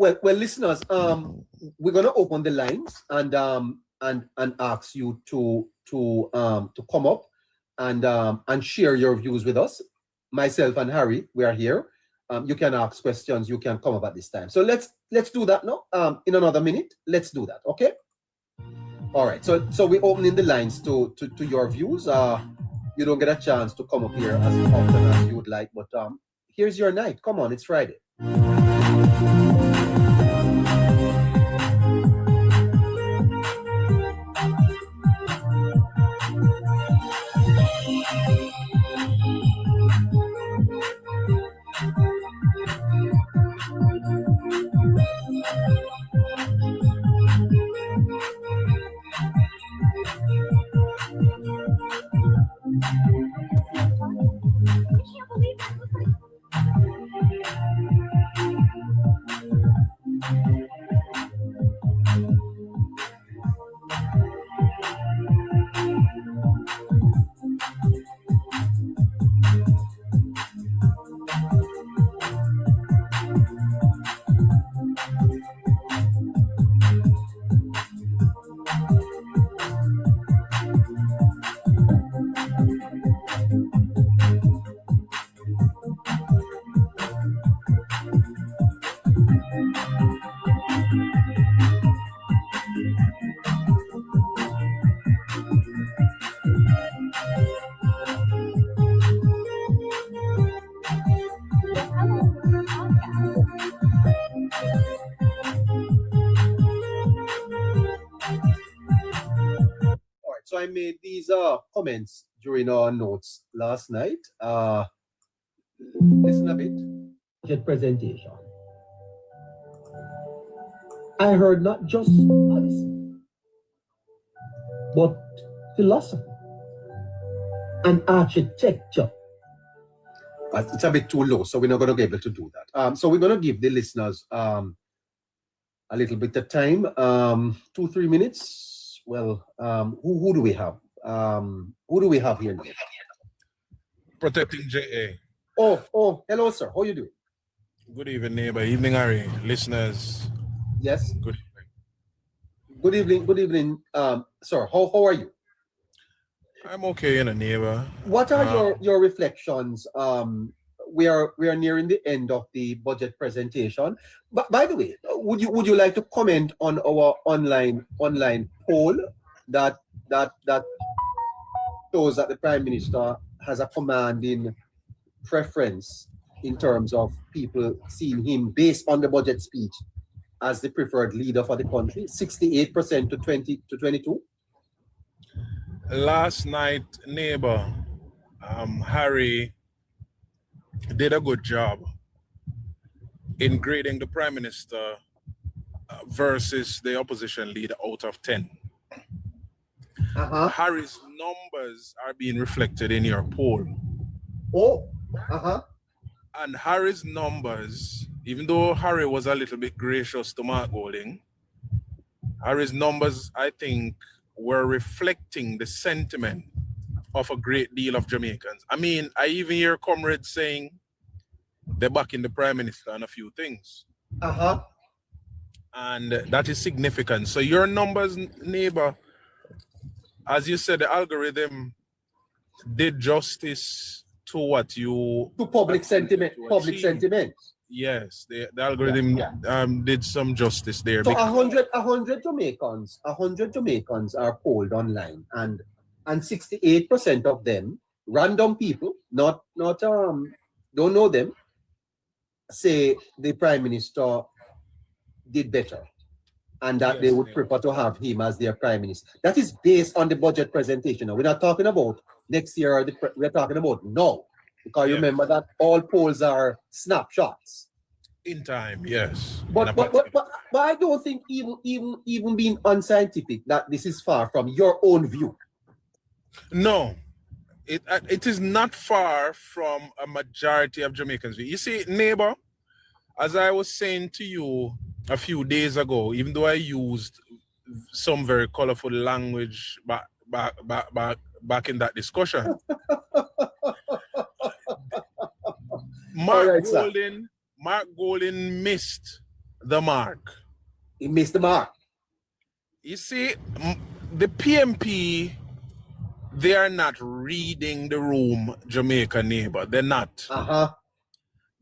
Well, listeners, we're gonna open the lines and ask you to come up and share your views with us. Myself and Harry, we are here. You can ask questions. You can come up at this time. So let's do that now. In another minute, let's do that. Okay. All right. So we're opening the lines to your views. You don't get a chance to come up here as often as you would like, but here's your night. Come on, it's Friday. All right, so I made these comments during our notes last night. Listen a bit. Budget presentation. I heard not just policy, but philosophy and architecture. But it's a bit too low, so we're not going to be able to do that. So we're going to give the listeners a little bit of time, 2-3 minutes. Well, who do we have? Who do we have here now? Protecting JA. Oh, hello, sir. How you doing? Good evening, neighbor. Evening, Harry. Listeners. Yes. Good Good evening. evening, sir. How are you? I'm okay, neighbor. What are your reflections? We are nearing the end of the budget presentation. But by the way, would you like to comment on our online poll that shows that the Prime Minister has a commanding preference in terms of people seeing him based on the budget speech as the preferred leader for the country? 68% to 22. Last night, neighbor, Harry did a good job in grading the Prime Minister versus the opposition leader out of 10. Harry's numbers are being reflected in your poll. And Harry's numbers, even though Harry was a little bit gracious to Mark Golding, Harry's numbers, I think, were reflecting the sentiment of a great deal of Jamaicans. I mean, I even hear comrades saying they're backing the Prime Minister on a few things. And that is significant. So your numbers, neighbor, as you said, the algorithm did justice to what you... To public sentiment. Yes, the algorithm did some justice there. So 100 Jamaicans are polled online, and 68% of them, random people, not don't know them, say the Prime Minister did better, and that they would prefer to have him as their Prime Minister. That is based on the budget presentation. Now, we're not talking about next year, or we're talking about now. Because remember that all polls are snapshots. In time, yes. But I don't think even being unscientific that this is far from your own view. No, it is not far from a majority of Jamaicans' view. You see, neighbor, as I was saying to you a few days ago, even though I used some very colorful language back in that discussion. Mark Golding missed the mark. He missed the mark. You see, the PMP, they are not reading the room, Jamaica neighbor. They're not. Uh-huh.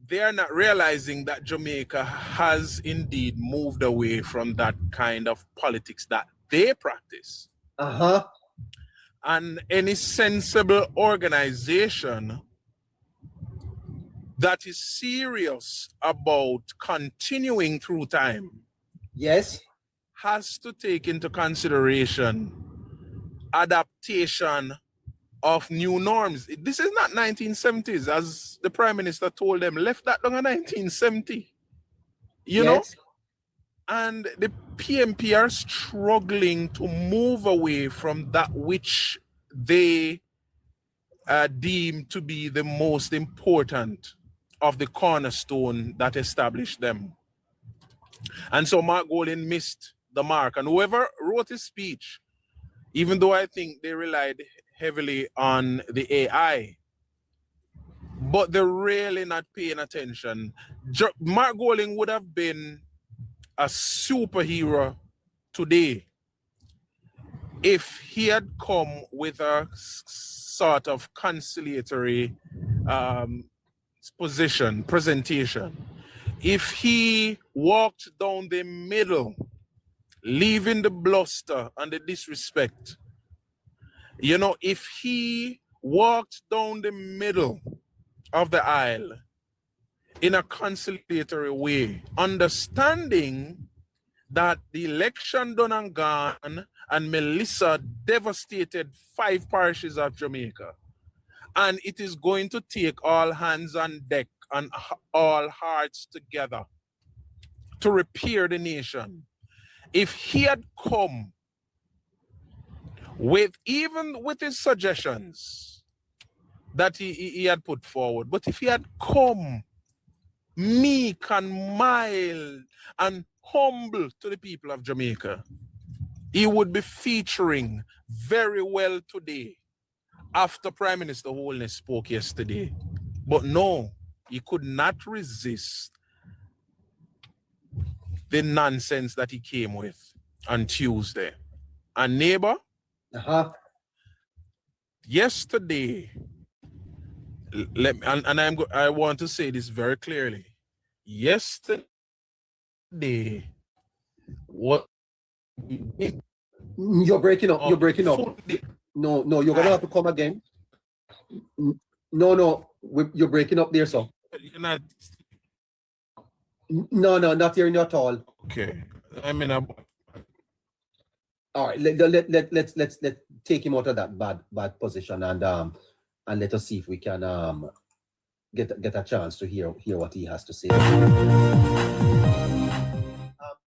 They are not realizing that Jamaica has indeed moved away from that kind of politics that they practice. Uh-huh. And any sensible organization that is serious about continuing through time Yes. has to take into consideration adaptation of new norms. This is not 1970s, as the Prime Minister told them, left that long in 1970. You know? And the PMP are struggling to move away from that which they deem to be the most important of the cornerstone that established them. And so Mark Golding missed the mark. And whoever wrote his speech, even though I think they relied heavily on the AI, but they're really not paying attention. Mark Golding would have been a superhero today if he had come with a sort of conciliatory presentation. If he walked down the middle, leaving the bluster and the disrespect, you know, if he walked down the middle of the aisle in a conciliatory way, understanding that the election done and gone and Melissa devastated 5 parishes of Jamaica, and it is going to take all hands on deck and all hearts together to repair the nation. If he had come with, even with his suggestions that he had put forward, but if he had come meek and mild and humble to the people of Jamaica, he would be featuring very well today after Prime Minister Holness spoke yesterday. But no, he could not resist the nonsense that he came with on Tuesday. And neighbor, yesterday, I want to say this very clearly. Yesterday, what? You're breaking up. You're breaking up. No, you're gonna have to come again. No, you're breaking up there, so. Not... No, not hearing you at all. Okay, I mean, all right. Let's take him out of that bad position and let us see if we can get a chance to hear what he has to say.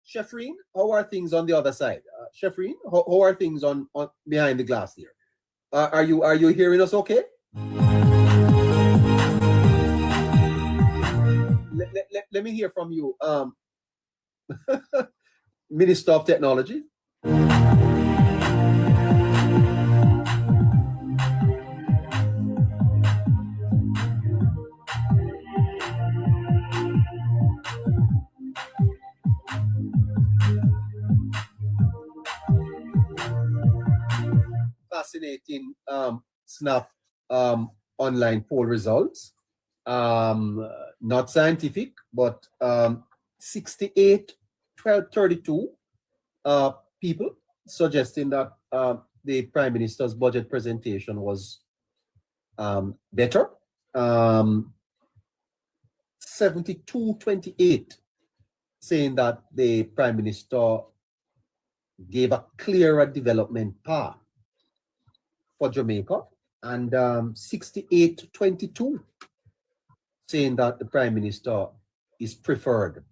Sheffreen, how are things on the other side? Sheffreen, how are things on behind the glass here? Are you hearing us okay? Let me hear from you, Minister of Technology. Fascinating snap online poll results. Not scientific, but 68-32 people suggesting that the Prime Minister's budget presentation was better. 72-28 saying that the Prime Minister gave a clearer development path for Jamaica, and 68-22 saying that the Prime Minister is preferred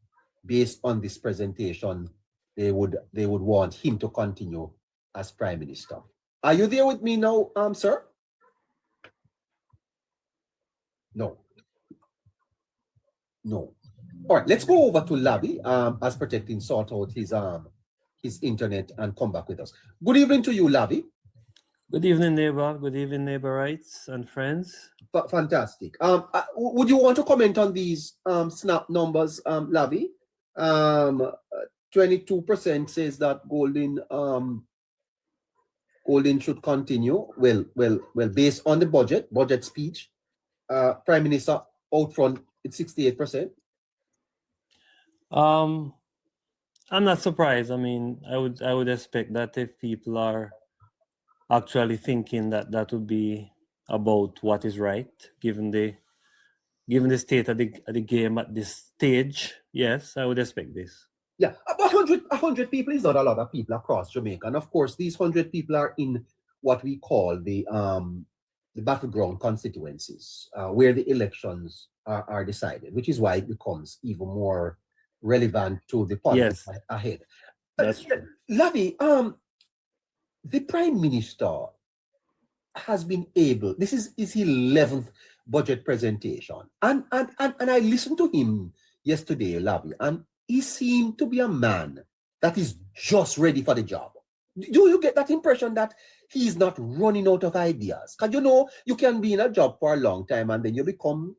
based on this presentation. They would want him to continue as Prime Minister. Are you there with me now, sir? No. All right, let's go over to Lavi as Protecting sort out his internet and come back with us. Good evening to you, Lavi. Good evening, neighbor. Good evening, neighborites and friends. Fantastic. Would you want to comment on these snap numbers, Lavi? 22% says that Golden should continue. Well, based on the budget speech, Prime Minister out front, it's 68%. I'm not surprised. I mean, I would expect that if people are actually thinking that that would be about what is right, given the state of the game at this stage, yes, I would expect this. Yeah, 100 people is not a lot of people across Jamaica, and of course, these 100 people are in what we call the battleground constituencies, where the elections are decided, which is why it becomes even more relevant to the politics ahead. That's true. Lavi, the Prime Minister has been able. This is his 11th budget presentation, and I listened to him yesterday, Lavi, and he seemed to be a man that is just ready for the job. Do you get that impression that he's not running out of ideas? Because you can be in a job for a long time and then you become,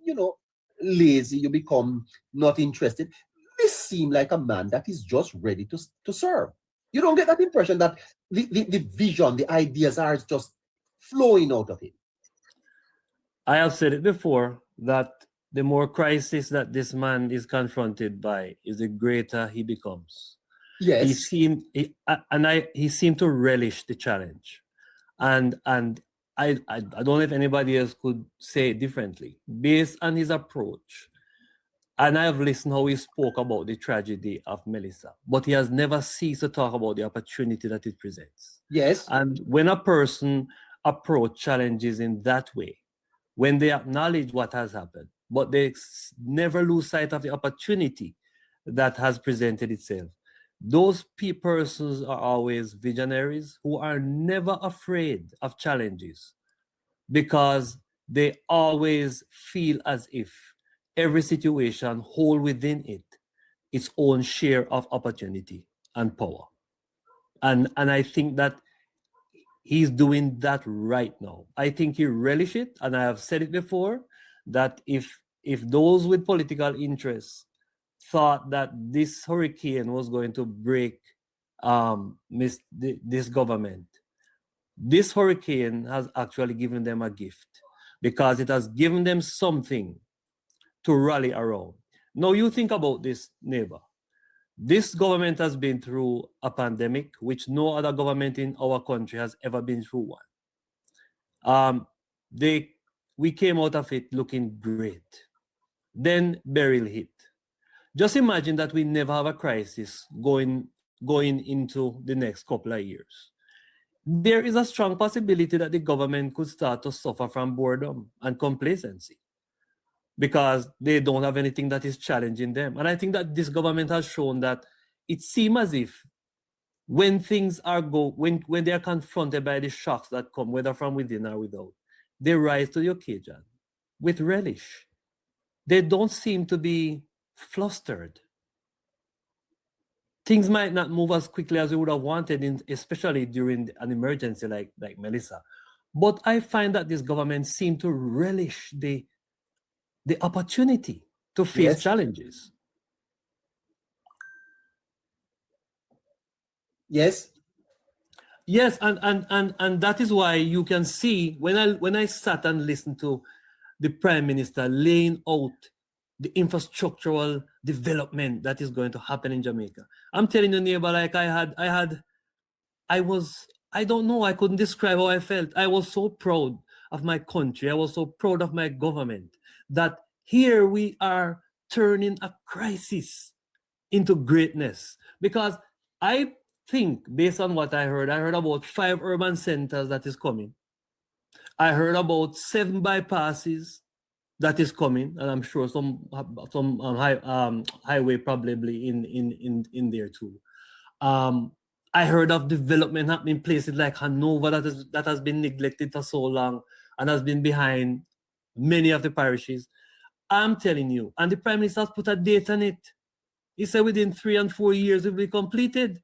lazy, you become not interested. This seemed like a man that is just ready to serve. You don't get that impression that the vision, the ideas are just flowing out of him. I have said it before that the more crisis that this man is confronted by, is the greater he becomes. Yes. He seemed to relish the challenge, and I don't know if anybody else could say it differently based on his approach. And I have listened how he spoke about the tragedy of Melissa, but he has never ceased to talk about the opportunity that it presents. Yes. And when a person approach challenges in that way, when they acknowledge what has happened, but they never lose sight of the opportunity that has presented itself, those persons are always visionaries who are never afraid of challenges, because they always feel as if every situation holds within it its own share of opportunity and power. And I think that he's doing that right now. I think he relishes it, and I have said it before, that if those with political interests thought that this hurricane was going to break this government, this hurricane has actually given them a gift, because it has given them something to rally around. Now you think about this, neighbor. This government has been through a pandemic, which no other government in our country has ever been through one. We came out of it looking great. Then Beryl hit. Just imagine that we never have a crisis going into the next couple of years. There is a strong possibility that the government could start to suffer from boredom and complacency, because they don't have anything that is challenging them. And I think that this government has shown that it seems as if when things are when they are confronted by the shocks that come, whether from within or without, they rise to the occasion with relish. They don't seem to be flustered. Things might not move as quickly as we would have wanted, especially during an emergency like Melissa. But I find that this government seems to relish the opportunity to face challenges. Yes. Yes, and that is why you can see when I sat and listened to the Prime Minister laying out the infrastructural development that is going to happen in Jamaica. I'm telling you, neighbor, like I don't know, I couldn't describe how I felt. I was so proud of my country. I was so proud of my government, that here we are turning a crisis into greatness. Because I think, based on what I heard about 5 urban centers that is coming. I heard about 7 bypasses that is coming, and I'm sure some highway probably in there too. I heard of development happening in places like Hanover that has been neglected for so long and has been behind many of the parishes. I'm telling you, and the Prime Minister has put a date on it. He said within 3 and 4 years it will be completed.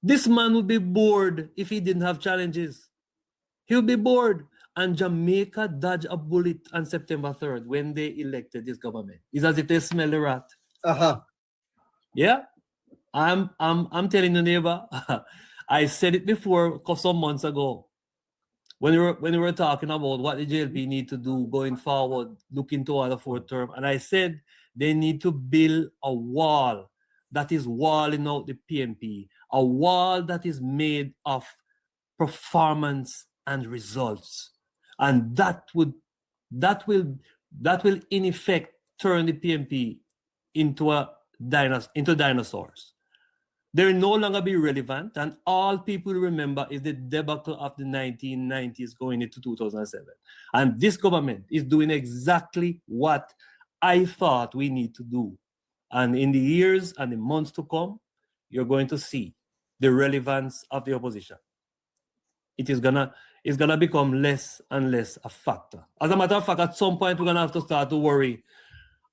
This man would be bored if he didn't have challenges. He'll be bored. And Jamaica dodged a bullet on September 3rd when they elected this government. It's as if they smell the rat Uh-huh. Yeah, I'm telling you, neighbor. I said it before some months ago when we were talking about what the JLP need to do going forward, looking toward the fourth term, and I said they need to build a wall that is walling out the PNP, a wall that is made of performance and results, and that will in effect turn the PNP into dinosaurs. They will no longer be relevant, and all people remember is the debacle of the 1990s going into 2007. And this government is doing exactly what I thought we need to do. And in the years and the months to come, you're going to see the relevance of the opposition. It's gonna become less and less a factor. As a matter of fact, at some point, we're gonna have to start to worry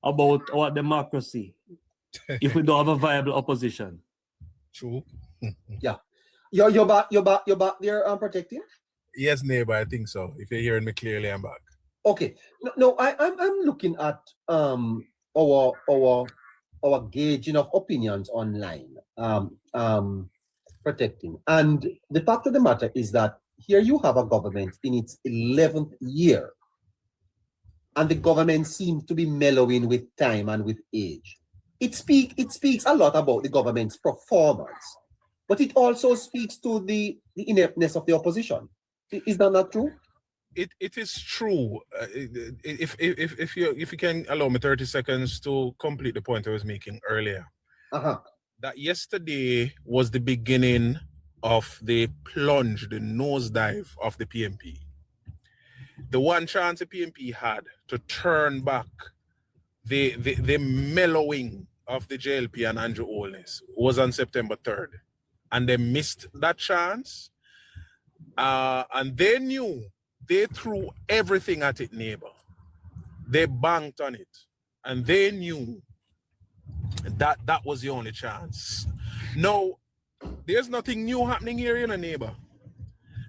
about our democracy if we don't have a viable opposition. True. Yeah. You're back there, protecting? Yes, neighbor, I think so. If you're hearing me clearly, I'm back. Okay. No, I'm looking at our gauging of opinions online. Protecting. And the fact of the matter is that here you have a government in its 11th year, and the government seems to be mellowing with time and with age. It speaks a lot about the government's performance, but it also speaks to the ineptness of the opposition. Is that not true? It is true. If you can allow me 30 seconds to complete the point I was making earlier. Uh-huh. That yesterday was the beginning of the plunge, the nosedive of the PNP. The one chance the PNP had to turn back the mellowing of the JLP and Andrew Holness was on September 3rd. And they missed that chance. And they knew they threw everything at it, neighbor. They banked on it. And they knew that was the only chance. No, there's nothing new happening here in a neighbor.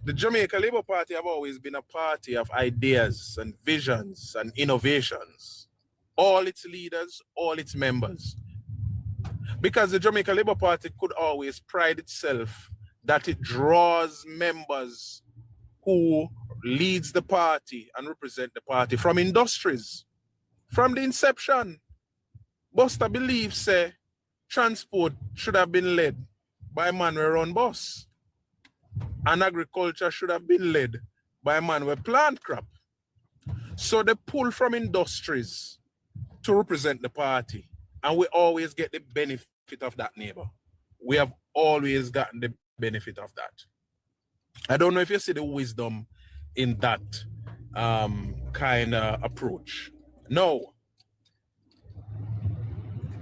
The Jamaica Labour Party have always been a party of ideas and visions and innovations. All its leaders, all its members. Because the Jamaica Labour Party could always pride itself that it draws members who leads the party and represent the party from industries. From the inception, Buster believes say transport should have been led by a man who run bus. And agriculture should have been led by a man who plant crop. So they pull from industries to represent the party. And we always get the benefit of that, neighbor. We have always gotten the benefit of that. I don't know if you see the wisdom in that kind of approach. No.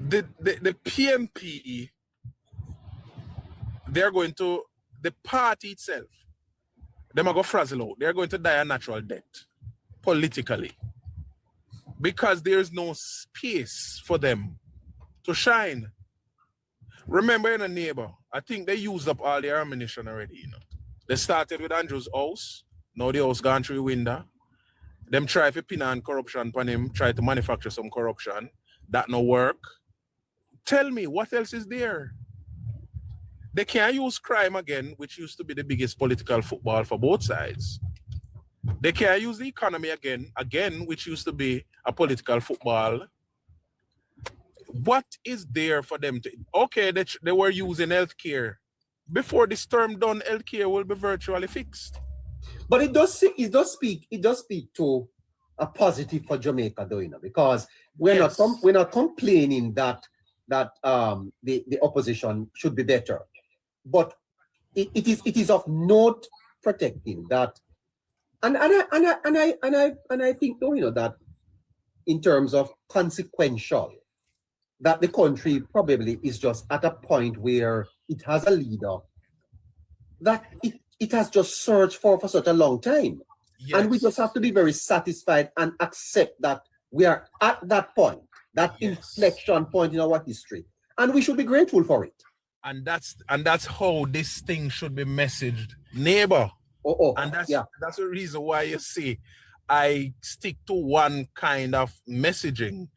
The PNP, they're going to, the party itself, they're going to frazzle out. They're going to die a natural death politically because there's no space for them to shine. Remember in a neighbor, I think they used up all their ammunition already, you know. They started with Andrew's house. Now the house gone through the window. Them try to pin on corruption upon him, try to manufacture some corruption. That no work. Tell me, what else is there? They can't use crime again, which used to be the biggest political football for both sides. They can't use the economy again, which used to be a political football. What is there for them to... Okay, they were using healthcare. Before this term done, healthcare will be virtually fixed. But it does speak to a positive for Jamaica, though, you know, because we're not complaining that the opposition should be better. But it is of note protecting that, and I think, though, you know, that in terms of consequential, that the country probably is just at a point where it has a leader that it has just searched for such a long time. Yes. And we just have to be very satisfied and accept that we are at that point, that inflection point in our history. And we should be grateful for it. And that's how this thing should be messaged, neighbor. And that's the reason why you see I stick to one kind of messaging,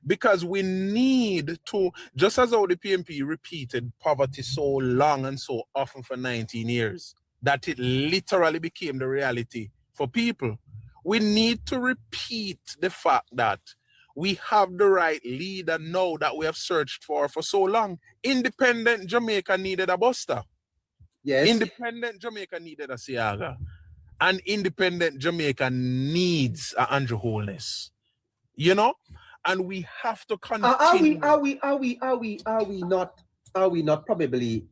because we need to, just as how the PMP repeated poverty so long and so often for 19 years, that it literally became the reality for people. We need to repeat the fact that we have the right leader now that we have searched for so long. Independent Jamaica needed a Buster. Yes. Independent Jamaica needed a Siaga. And independent Jamaica needs a Andrew Holness. You know? And we have to continue. Are we not probably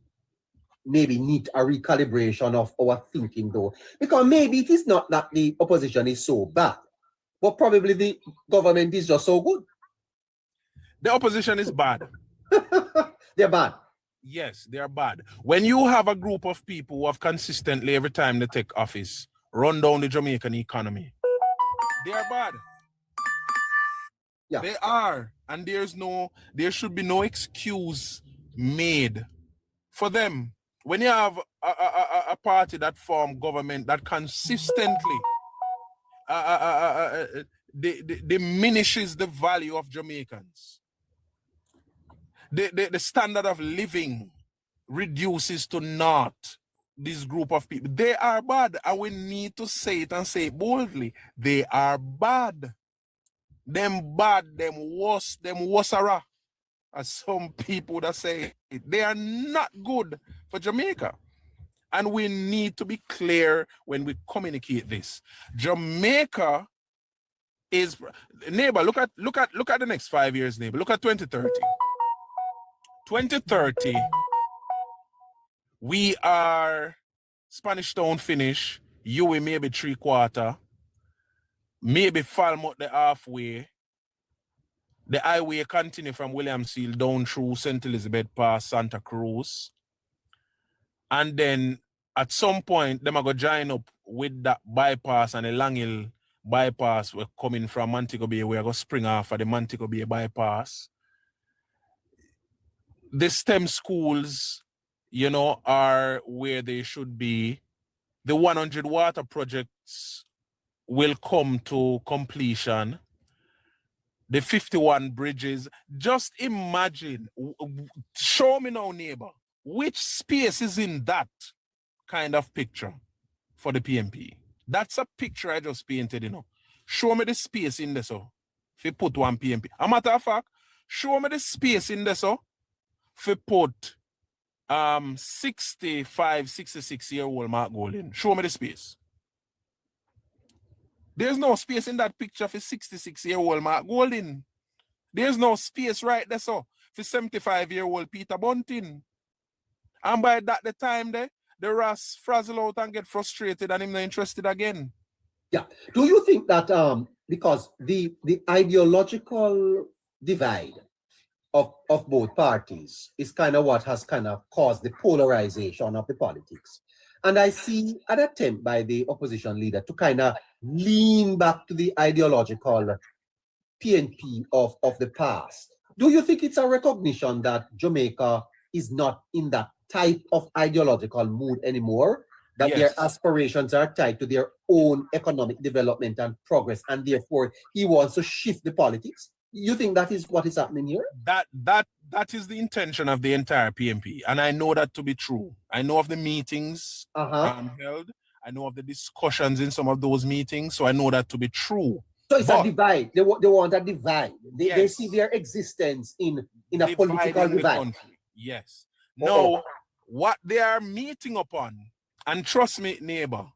maybe need a recalibration of our thinking though? Because maybe it is not that the opposition is so bad, but probably the government is just so good. The opposition is bad. They're bad. Yes, they are bad. When you have a group of people who have consistently, every time they take office, run down the Jamaican economy, they are bad. Yeah. They are. And there should be no excuse made for them. When you have a party that form government that consistently diminishes the value of Jamaicans, the standard of living reduces to naught, this group of people, they are bad. And we need to say it and say it boldly. They are bad. Them bad, them worse, them worsera, as some people that say it. They are not good for Jamaica. And we need to be clear when we communicate this. Jamaica is, neighbor, look at the next 5 years, neighbor. Look at 2030. 2030, we are Spanish Town finish, UWI maybe 3/4, maybe Falmouth the halfway. The highway continue from William Seal down through St. Elizabeth past Santa Cruz. And then at some point, them are going to join up with that bypass and the Long Hill bypass. We're coming from Montego Bay. We're going to spring off of the Montego Bay bypass. The STEM schools, you know, are where they should be. The 100 water projects will come to completion. The 51 bridges. Just imagine, show me now, neighbor, which space is in that kind of picture for the PMP? That's a picture I just painted, you know. Show me the space in there, so if you put one PMP. A matter of fact, show me the space in there, so if you put 65, 66-year-old Mark Golding. Show me the space. There's no space in that picture for 66-year-old Mark Golding. There's no space right there, so for 75-year-old Peter Bunting. And by that the time there, the Ras frazzle out and get frustrated and him not interested again. Yeah. Do you think that because the ideological divide of both parties is kind of what has kind of caused the polarization of the politics? And I see an attempt by the opposition leader to kind of lean back to the ideological PNP of the past. Do you think it's a recognition that Jamaica is not in that type of ideological mood anymore, that Yes. their aspirations are tied to their own economic development and progress, and therefore he wants to shift the politics? You think that is what is happening here? That is the intention of the entire PMP, and I know that to be true. I know of the meetings held. I know of the discussions in some of those meetings, so I know that to be true. So it's a divide. They want a divide. They Yes. see their existence in a Dividing political the divide. country. Yes. No, what they are meeting upon, and trust me, neighbor,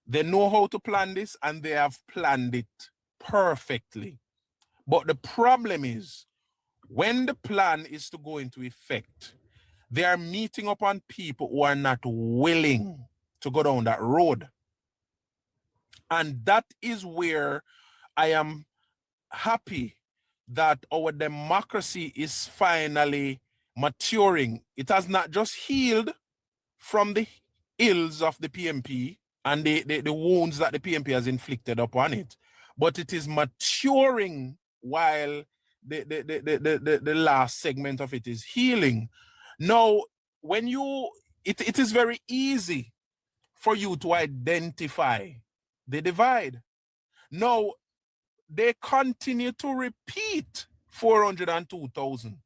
they know how to plan this and they have planned it perfectly. But the problem is, when the plan is to go into effect, they are meeting upon people who are not willing to go down that road. And that is where I am happy that our democracy is finally maturing. It has not just healed from the ills of the PMP and the wounds that the PMP has inflicted upon it, but it is maturing while the last segment of it is healing. Now, when it is very easy for you to identify the divide. Now, they continue to repeat 402,000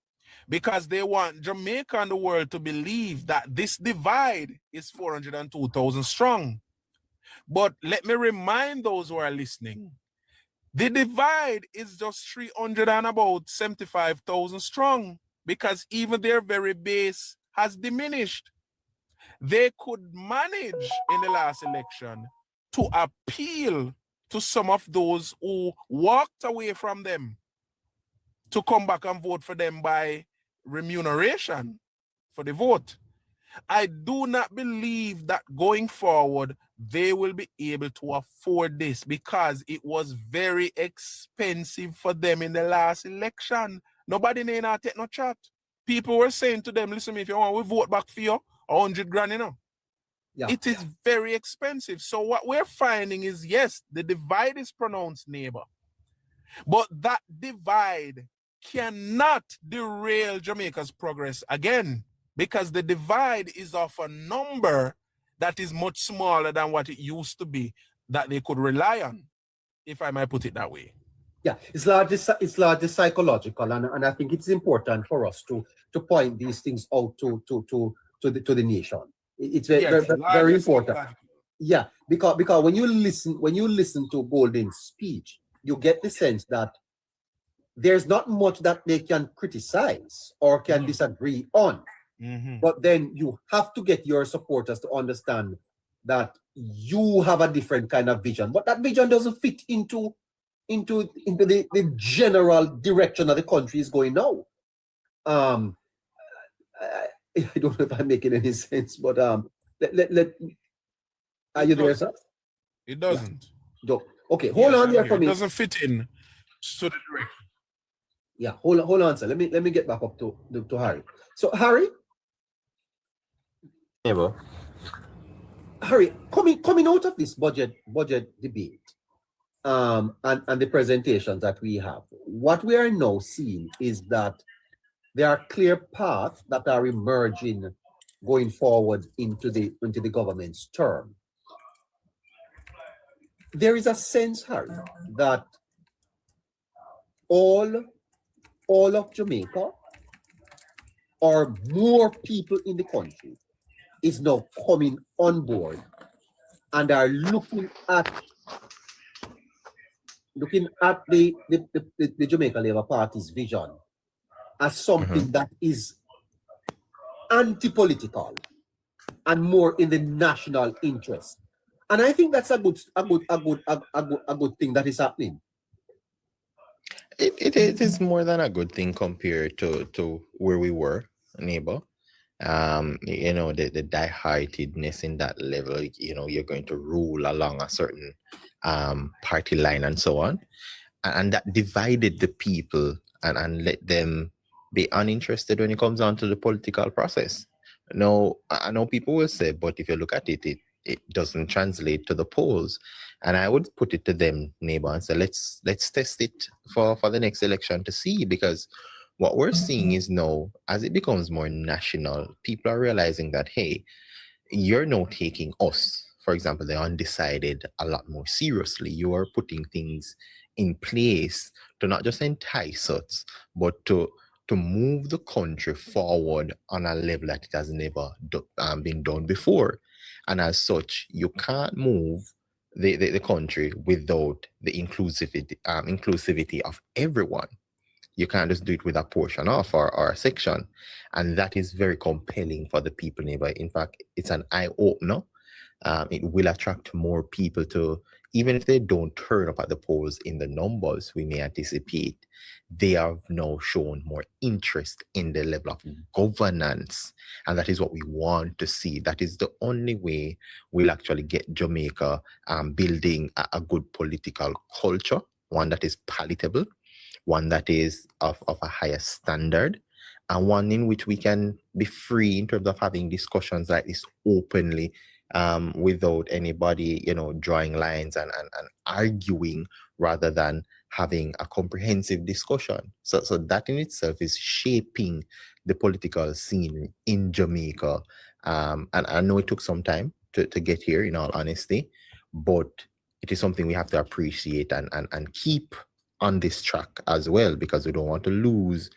because they want Jamaica and the world to believe that this divide is 402,000 strong. But let me remind those who are listening, the divide is just 375,000 strong because even their very base has diminished. They could manage in the last election to appeal to some of those who walked away from them to come back and vote for them by remuneration for the vote. I do not believe that going forward, they will be able to afford this because it was very expensive for them in the last election. Nobody need not take no chat. People were saying to them, listen, if you want, we vote back for you, 100 grand, you know. Yeah. It is very expensive. So what we're finding is, yes, the divide is pronounced, neighbor. But that divide cannot derail Jamaica's progress again because the divide is of a number that is much smaller than what it used to be that they could rely on, if I might put it that way. Yeah, it's largely psychological, and I think it's important for us to point these things out to the nation. It's very important. Yeah, because when you listen to Golden's speech, you get the sense that there's not much that they can criticize or can disagree on. But then you have to get your supporters to understand that you have a different kind of vision, but that vision doesn't fit into the general direction that the country is going now. I don't know if I'm making any sense, but are you there, sir? It doesn't. Yeah. Okay, hold on there for me. It doesn't fit in to the direction. Yeah, hold on, sir. Let me get back up to Harry. So Harry, Harry, coming out of this budget debate, and the presentations that we have, what we are now seeing is that there are clear paths that are emerging going forward into the government's term. There is a sense, Harry, that all of Jamaica or more people in the country is now coming on board and are looking at the Jamaica Labour Party's vision as something that is anti-political and more in the national interest. And I think that's a good thing that is happening. It is more than a good thing compared to where we were, neighbor. The die-heartedness in that level, you're going to rule along a certain party line and so on. And that divided the people and let them be uninterested when it comes down to the political process. Now, I know people will say, but if you look at it doesn't translate to the polls. And I would put it to them, neighbor, and say, let's test it for the next election to see, because what we're seeing is now, as it becomes more national, people are realizing that, hey, you're now taking us, for example, the undecided, a lot more seriously. You are putting things in place to not just entice us, but to move the country forward on a level that it has never been done before. And as such, you can't move the country without the inclusivity of everyone. You can't just do it with a portion of or a section. And that is very compelling for the people, neighbor. In fact, it's an eye-opener. It will attract more people to, even if they don't turn up at the polls in the numbers we may anticipate, they have now shown more interest in the level of governance. And that is what we want to see. That is the only way we'll actually get Jamaica building a good political culture, one that is palatable, one that is of a higher standard, and one in which we can be free in terms of having discussions like this openly, without anybody, drawing lines and arguing, rather than having a comprehensive discussion. So that in itself is shaping the political scene in Jamaica. And I know it took some time to get here, in all honesty, but it is something we have to appreciate and keep on this track as well, because we don't want to lose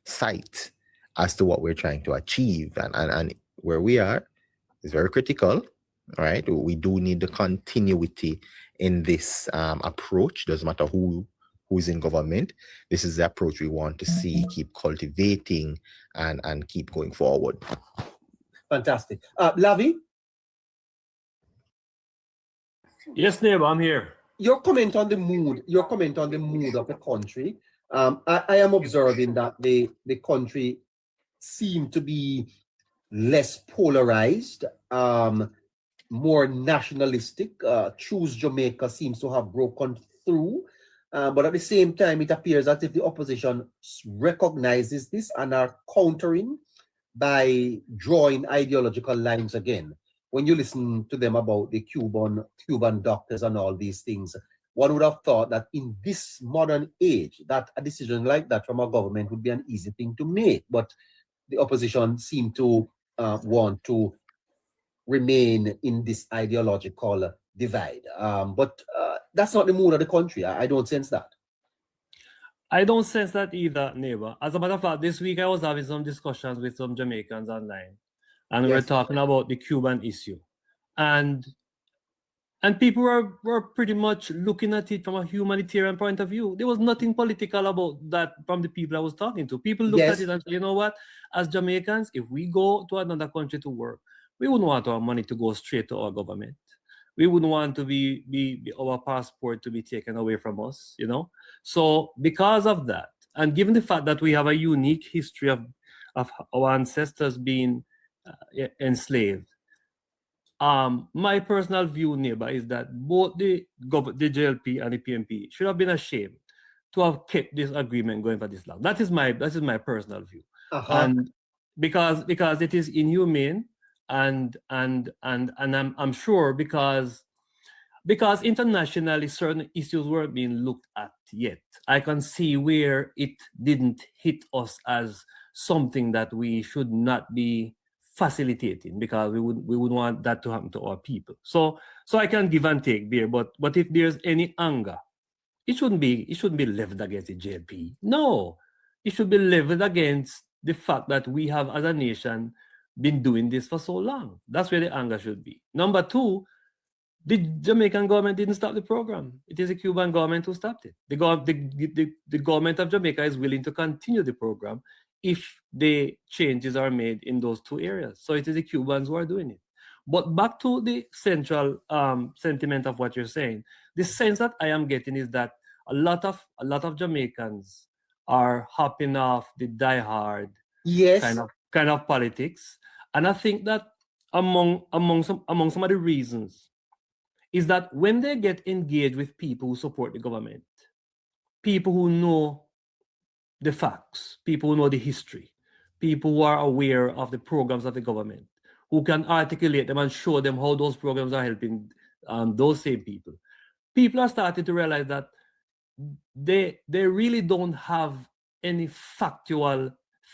sight as to what we're trying to achieve, and where we are is very critical. All right, we do need the continuity in this approach. Doesn't matter who's in government. This is the approach we want to see, keep cultivating and keep going forward. Fantastic. Lavi, Yes, neighbor, I'm here. your comment on the mood of the country. I am observing that the country seemed to be less polarized, more nationalistic. Choose Jamaica seems to have broken through. But at the same time, it appears as if the opposition recognizes this and are countering by drawing ideological lines again. When you listen to them about the Cuban doctors and all these things, one would have thought that in this modern age, that a decision like that from a government would be an easy thing to make. But the opposition seem to want to remain in this ideological divide. But that's not the mood of the country. I don't sense that. I don't sense that either, neighbor. As a matter of fact, this week I was having some discussions with some Jamaicans online, and we were Yes. talking about the Cuban issue. And people were pretty much looking at it from a humanitarian point of view. There was nothing political about that from the people I was talking to. People looked Yes. at it and said, you know what? As Jamaicans, if we go to another country to work, we wouldn't want our money to go straight to our government. We wouldn't want to be our passport to be taken away from us, you know? So because of that, and given the fact that we have a unique history of our ancestors being enslaved, my personal view, neighbor, is that both the JLP and the PNP should have been ashamed to have kept this agreement going for this long. That is my personal view. And because it is inhumane, and I'm sure because internationally certain issues weren't being looked at yet. I can see where it didn't hit us as something that we should not be facilitating, because we would want that to happen to our people. So I can give and take there, but if there's any anger, it shouldn't be leveled against the JLP. No, it should be leveled against the fact that we have, as a nation, been doing this for so long. That's where the anger should be. Number two, the Jamaican government didn't stop the program. It is the Cuban government who stopped it. The government of Jamaica is willing to continue the program if the changes are made in those two areas. So it is the Cubans who are doing it. But back to the central sentiment of what you're saying, the sense that I am getting is that a lot of Jamaicans are hopping off the diehard Yes. kind of politics, and I think that among some of the reasons is that when they get engaged with people who support the government, people who know the facts, people who know the history, people who are aware of the programs of the government, who can articulate them and show them how those programs are helping those same people. People are starting to realize that they really don't have any factual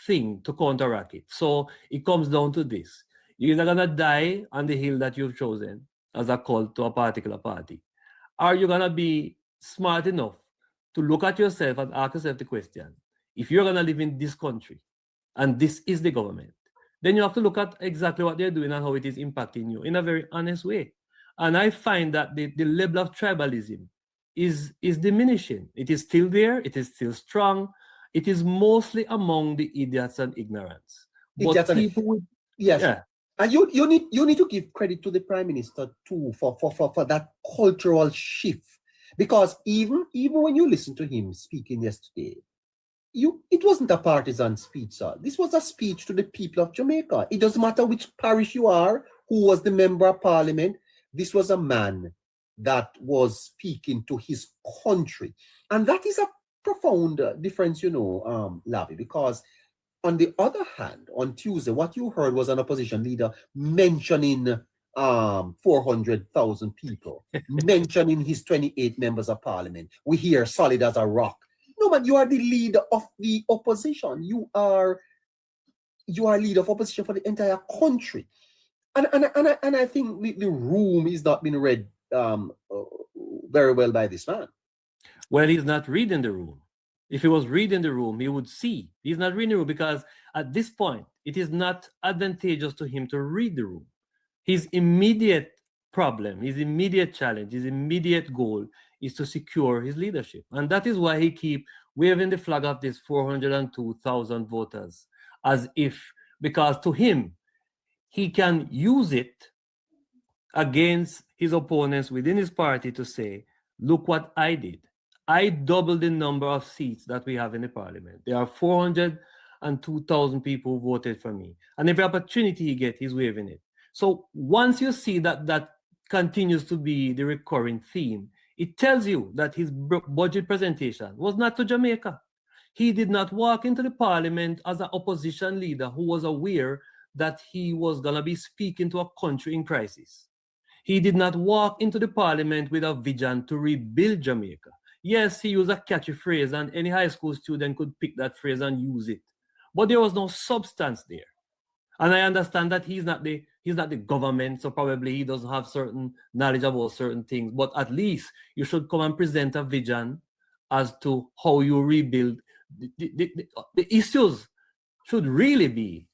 thing to counteract it. So it comes down to this. You're either gonna die on the hill that you've chosen as a cult to a particular party, or you're gonna be smart enough to look at yourself and ask yourself the question, if you're gonna live in this country and this is the government, then you have to look at exactly what they're doing and how it is impacting you in a very honest way. And I find that the level of tribalism is diminishing. It is still there, it is still strong. It is mostly among the idiots and ignorance. But people with, yes. yeah. And you need to give credit to the Prime Minister too for that cultural shift. Because even when you listen to him speaking yesterday, it wasn't a partisan speech, sir. This was a speech to the people of Jamaica. It doesn't matter which parish you are, who was the member of parliament. This was a man that was speaking to his country. And that is a profound difference, Lavi, because on the other hand, on Tuesday, what you heard was an opposition leader mentioning 400,000 people, mentioning his 28 members of parliament. We hear solid as a rock. No, man, you are the leader of the opposition. You are leader of opposition for the entire country. And I think the room is not being read very well by this man. Well, he's not reading the room. If he was reading the room, he would see. He's not reading the room because at this point, it is not advantageous to him to read the room. His immediate problem, his immediate challenge, his immediate goal is to secure his leadership. And that is why he keeps waving the flag of these 402,000 voters as if, because to him, he can use it against his opponents within his party to say, look what I did. I doubled the number of seats that we have in the parliament. There are 402,000 people who voted for me. And every opportunity he gets, he's waving it. So once you see that that continues to be the recurring theme, it tells you that his budget presentation was not to Jamaica. He did not walk into the parliament as an opposition leader who was aware that he was going to be speaking to a country in crisis. He did not walk into the parliament with a vision to rebuild Jamaica. Yes, he used a catchy phrase, and any high school student could pick that phrase and use it. But there was no substance there. And I understand that he's not the government, so probably he doesn't have certain knowledge about certain things. But at least you should come and present a vision as to how you rebuild. The issues should really be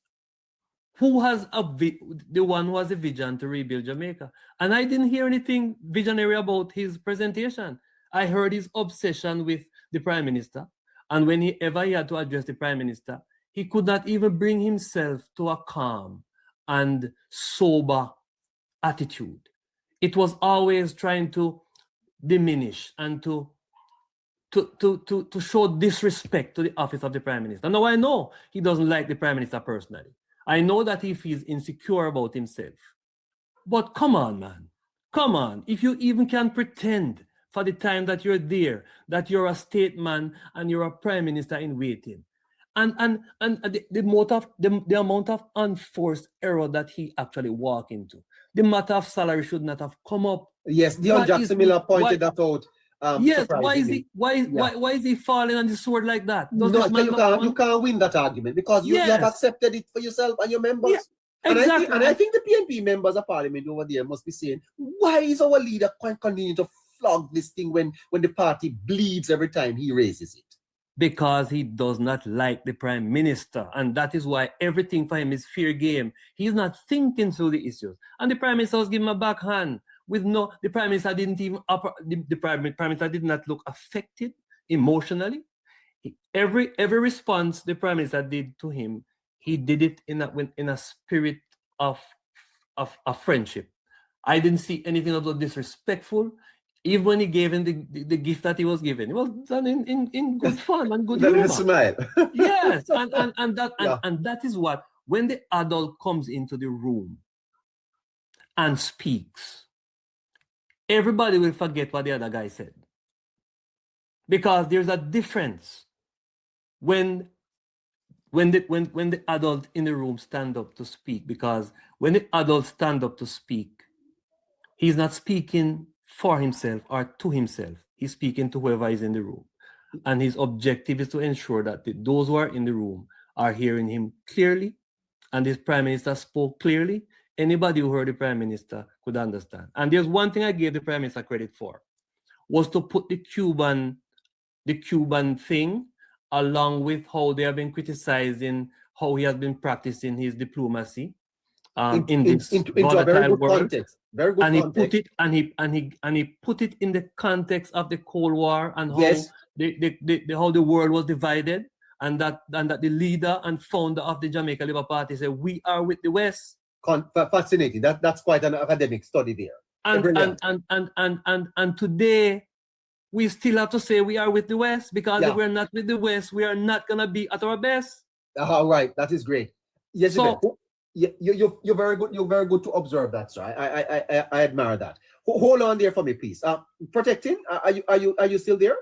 who has the one who has a vision to rebuild Jamaica. And I didn't hear anything visionary about his presentation. I heard his obsession with the Prime Minister. And whenever he had to address the Prime Minister, he could not even bring himself to a calm and sober attitude. It was always trying to diminish and to show disrespect to the office of the Prime Minister. Now I know he doesn't like the Prime Minister personally. I know that he feels insecure about himself. But come on, man. Come on. If you even can pretend for the time that you're there, that you're a statesman and you're a Prime Minister in waiting, and the amount of unforced error that he actually walked into, the matter of salary should not have come up. Yes, Dion Jackson Miller pointed that out. Yes, why is he falling on the sword like that? No, you can't win that argument because you have accepted it for yourself and your members. Yeah, exactly. And I think the PNP members of parliament over there must be saying, why is our leader continuing to flog this thing when the party bleeds every time he raises it? Because he does not like the Prime Minister, and that is why everything for him is fair game. He's not thinking through the issues, and the Prime Minister was giving him a backhand. The Prime Minister didn't even the Prime Minister did not look affected emotionally. Every response the Prime Minister did to him, he did it in a spirit of friendship. I didn't see anything of disrespectful. Even when he gave him the gift that he was given, it was done in good fun and good humor. Smile. Yes, and that is what, when the adult comes into the room and speaks, everybody will forget what the other guy said. Because there's a difference when the adult in the room stand up to speak. Because when the adult stand up to speak, he's not speaking for himself or to himself. He's speaking to whoever is in the room. And his objective is to ensure that those who are in the room are hearing him clearly. And this Prime Minister spoke clearly. Anybody who heard the Prime Minister could understand. And there's one thing I gave the Prime Minister credit for, was to put the Cuban thing along with how they have been criticizing how he has been practicing his diplomacy in this volatile world. Context. Very good And context. he put it in the context of the Cold War and how Yes. how the world was divided, and that the leader and founder of the Jamaica Labour Party said, we are with the West. Fascinating. That's quite an academic study there. And today we still have to say we are with the West, because if we're not with the West, we are not gonna be at our best. All right, that is great. Yes, So, you're very good. You're very good to observe that, sir. I admire that. Hold on there for me, please. Protecting. Are you still there?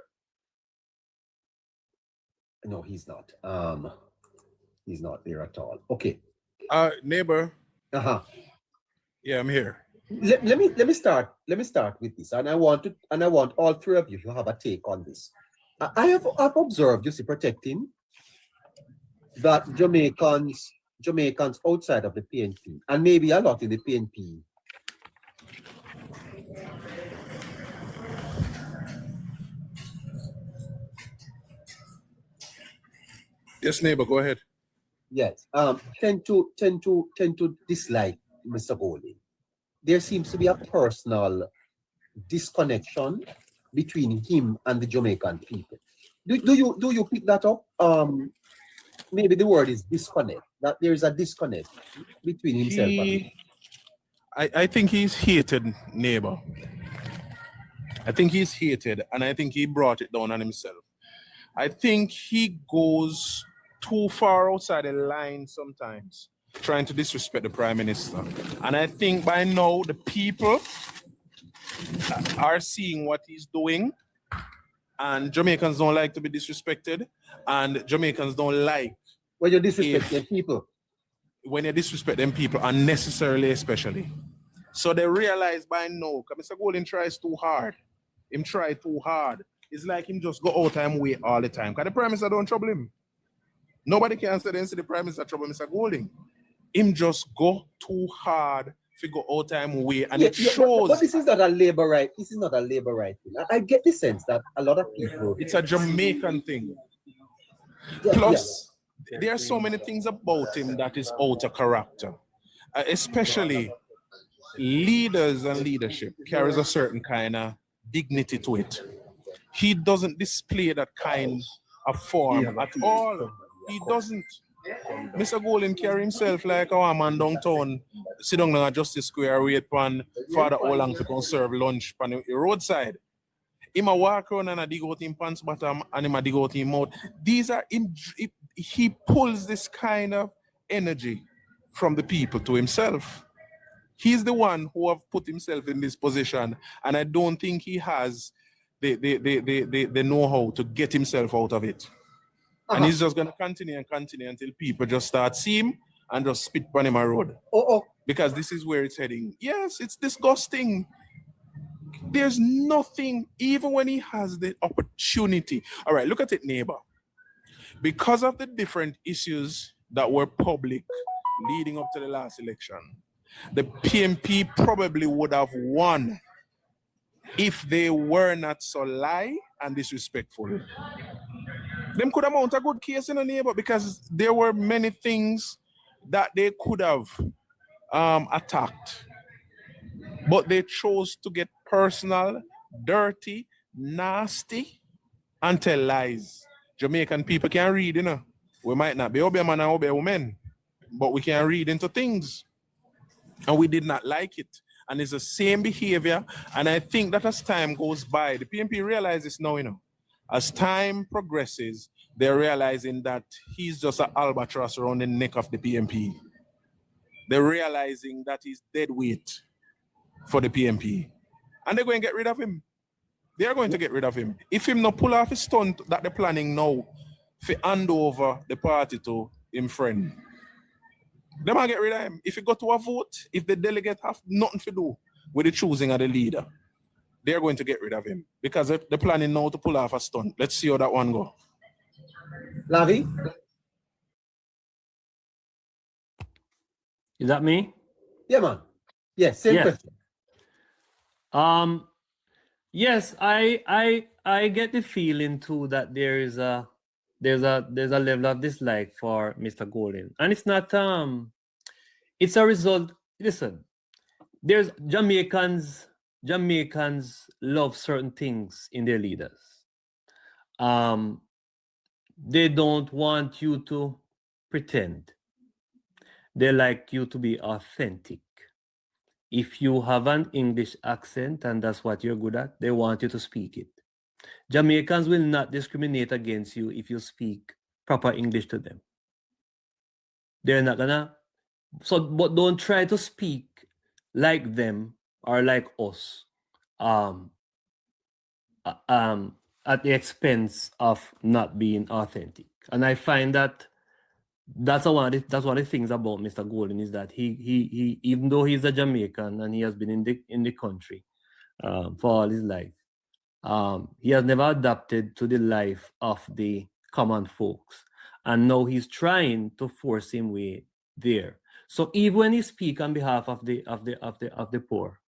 No, he's not. He's not there at all. Okay. Neighbor. Yeah, I'm here. Let me start with this, and I want all three of you to have a take on this. I've observed, you see, Protecting, that Jamaicans outside of the PNP, and maybe a lot in the PNP, Yes, neighbor, go ahead. yes, tend to dislike Mr. Golding. There seems to be a personal disconnection between him and the Jamaican people. Do you pick that up? Maybe the word is disconnect. That there is a disconnect between himself and I think he's hated, neighbor. I think he's hated, and I think he brought it down on himself. I think he goes too far outside the line sometimes, trying to disrespect the prime minister. And I think by now the people are seeing what he's doing, and Jamaicans don't like to be disrespected, and Jamaicans don't like when you disrespect their people. when you disrespect them people unnecessarily, especially. So they realize by now, because Mr. Golding tries too hard. Him try too hard. It's like him just go out time way all the time. Because the prime minister don't trouble him. Nobody can say they see the prime minister trouble Mr. Golding. Him just go too hard, figure out time way, and it shows. But this is not a labor right. This is not a labor right thing. I get the sense that a lot of people. It's a Jamaican thing. Yeah, Plus, there are so many things about him that is out of character. Especially leaders and leadership carries a certain kind of dignity to it. He doesn't display that kind of form at all. He doesn't. Mr. Golding carry himself like a man downtown, sit down at Justice Square, wait for Father Olang to come serve lunch on the roadside. Him a walk around and a dig out him pants bottom and him a dig out him mouth. These are he pulls this kind of energy from the people to himself. He's the one who have put himself in this position, and I don't think he has the know-how to get himself out of it. And he's just going to continue and continue until people just start seeing him and just spit on him a road. Because this is where it's heading. Yes, it's disgusting. There's nothing, even when he has the opportunity. All right, look at it, neighbor. Because of the different issues that were public leading up to the last election, the PMP probably would have won if they were not so lie and disrespectful. Them could have mounted a good case in a neighbor because there were many things that they could have attacked. But they chose to get personal, dirty, nasty, and tell lies. Jamaican people can read, you know. We might not be obey man and obey women, but we can read into things. And we did not like it. And it's the same behavior. And I think that as time goes by, the PMP realizes now, you know, as time progresses, they're realizing that he's just an albatross around the neck of the PMP. They're realizing that he's dead weight for the PMP. And they're going to get rid of him. They're going to get rid of him. If him not pull off his stunt that they're planning now, to hand over the party to him friend, they might get rid of him. If he go to a vote, if the delegate have nothing to do with the choosing of the leader, they're going to get rid of him because they're planning now to pull off a stunt. Let's see how that one go. Lavi? Is that me? Yeah, man. Yes, same question. Yes, I get the feeling too that there's a level of dislike for Mr. Golding. And it's not it's a result. Listen, there's Jamaicans love certain things in their leaders. They don't want you to pretend. They like you to be authentic. If you have an English accent and that's what you're good at, they want you to speak it. Jamaicans will not discriminate against you if you speak proper English to them. They're not gonna. So, but don't try to speak like them or like us at the expense of not being authentic. And I find that that's one of the things about Mr. Golding is that he even though he's a Jamaican and he has been in the country for all his life, he has never adapted to the life of the common folks, and now he's trying to force him way there. So even when he speaks on behalf of the poor,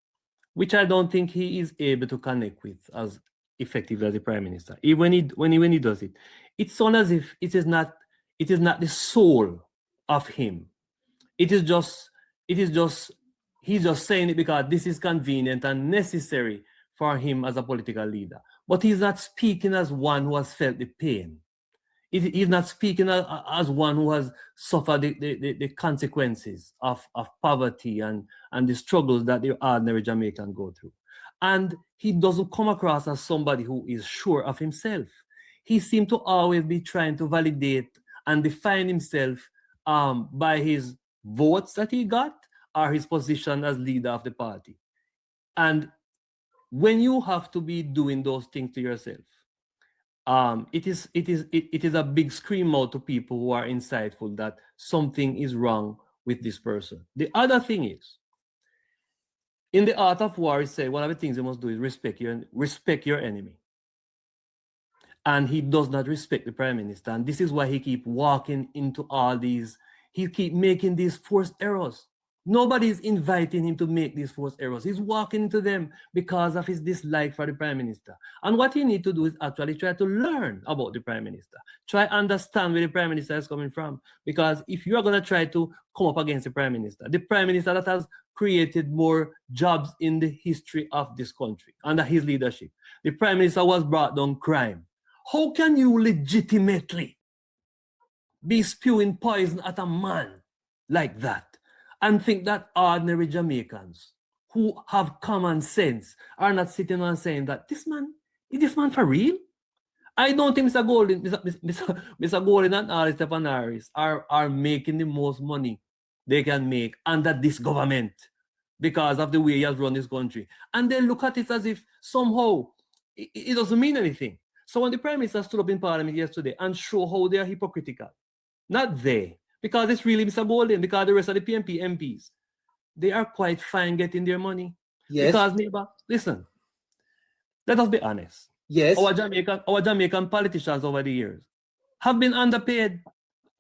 which I don't think he is able to connect with as effectively as the Prime Minister, even when he does it, it sounds as if it is not it is not the soul of him. He's just saying it because this is convenient and necessary for him as a political leader. But he's not speaking as one who has felt the pain. He's not speaking as one who has suffered the consequences of poverty and the struggles that the ordinary Jamaican go through. And he doesn't come across as somebody who is sure of himself. He seems to always be trying to validate and define himself by his votes that he got or his position as leader of the party. And when you have to be doing those things to yourself, it is a big scream out to people who are insightful that something is wrong with this person. The other thing is, in the art of war, it says one of the things you must do is respect your enemy. And he does not respect the prime minister, and this is why he keep walking into all these. He keep making these forced errors. Nobody is inviting him to make these forced errors. He's walking into them because of his dislike for the prime minister. And what you need to do is actually try to learn about the prime minister. Try understand where the prime minister is coming from. Because if you are going to try to come up against the prime minister that has created more jobs in the history of this country under his leadership, the prime minister was brought down crime. How can you legitimately be spewing poison at a man like that and think that ordinary Jamaicans who have common sense are not sitting and saying that is this man for real? I don't think Mr. Golden and Alice Stepanaris are making the most money they can make under this government because of the way he has run this country. And they look at it as if somehow it doesn't mean anything. So when the Prime Minister stood up in Parliament yesterday and showed how they are hypocritical, not they, because it's really Mr. Golden, because the rest of the PNP MPs, they are quite fine getting their money. Yes. Because, neighbor, listen, let us be honest. Yes. Our Jamaican politicians over the years have been underpaid.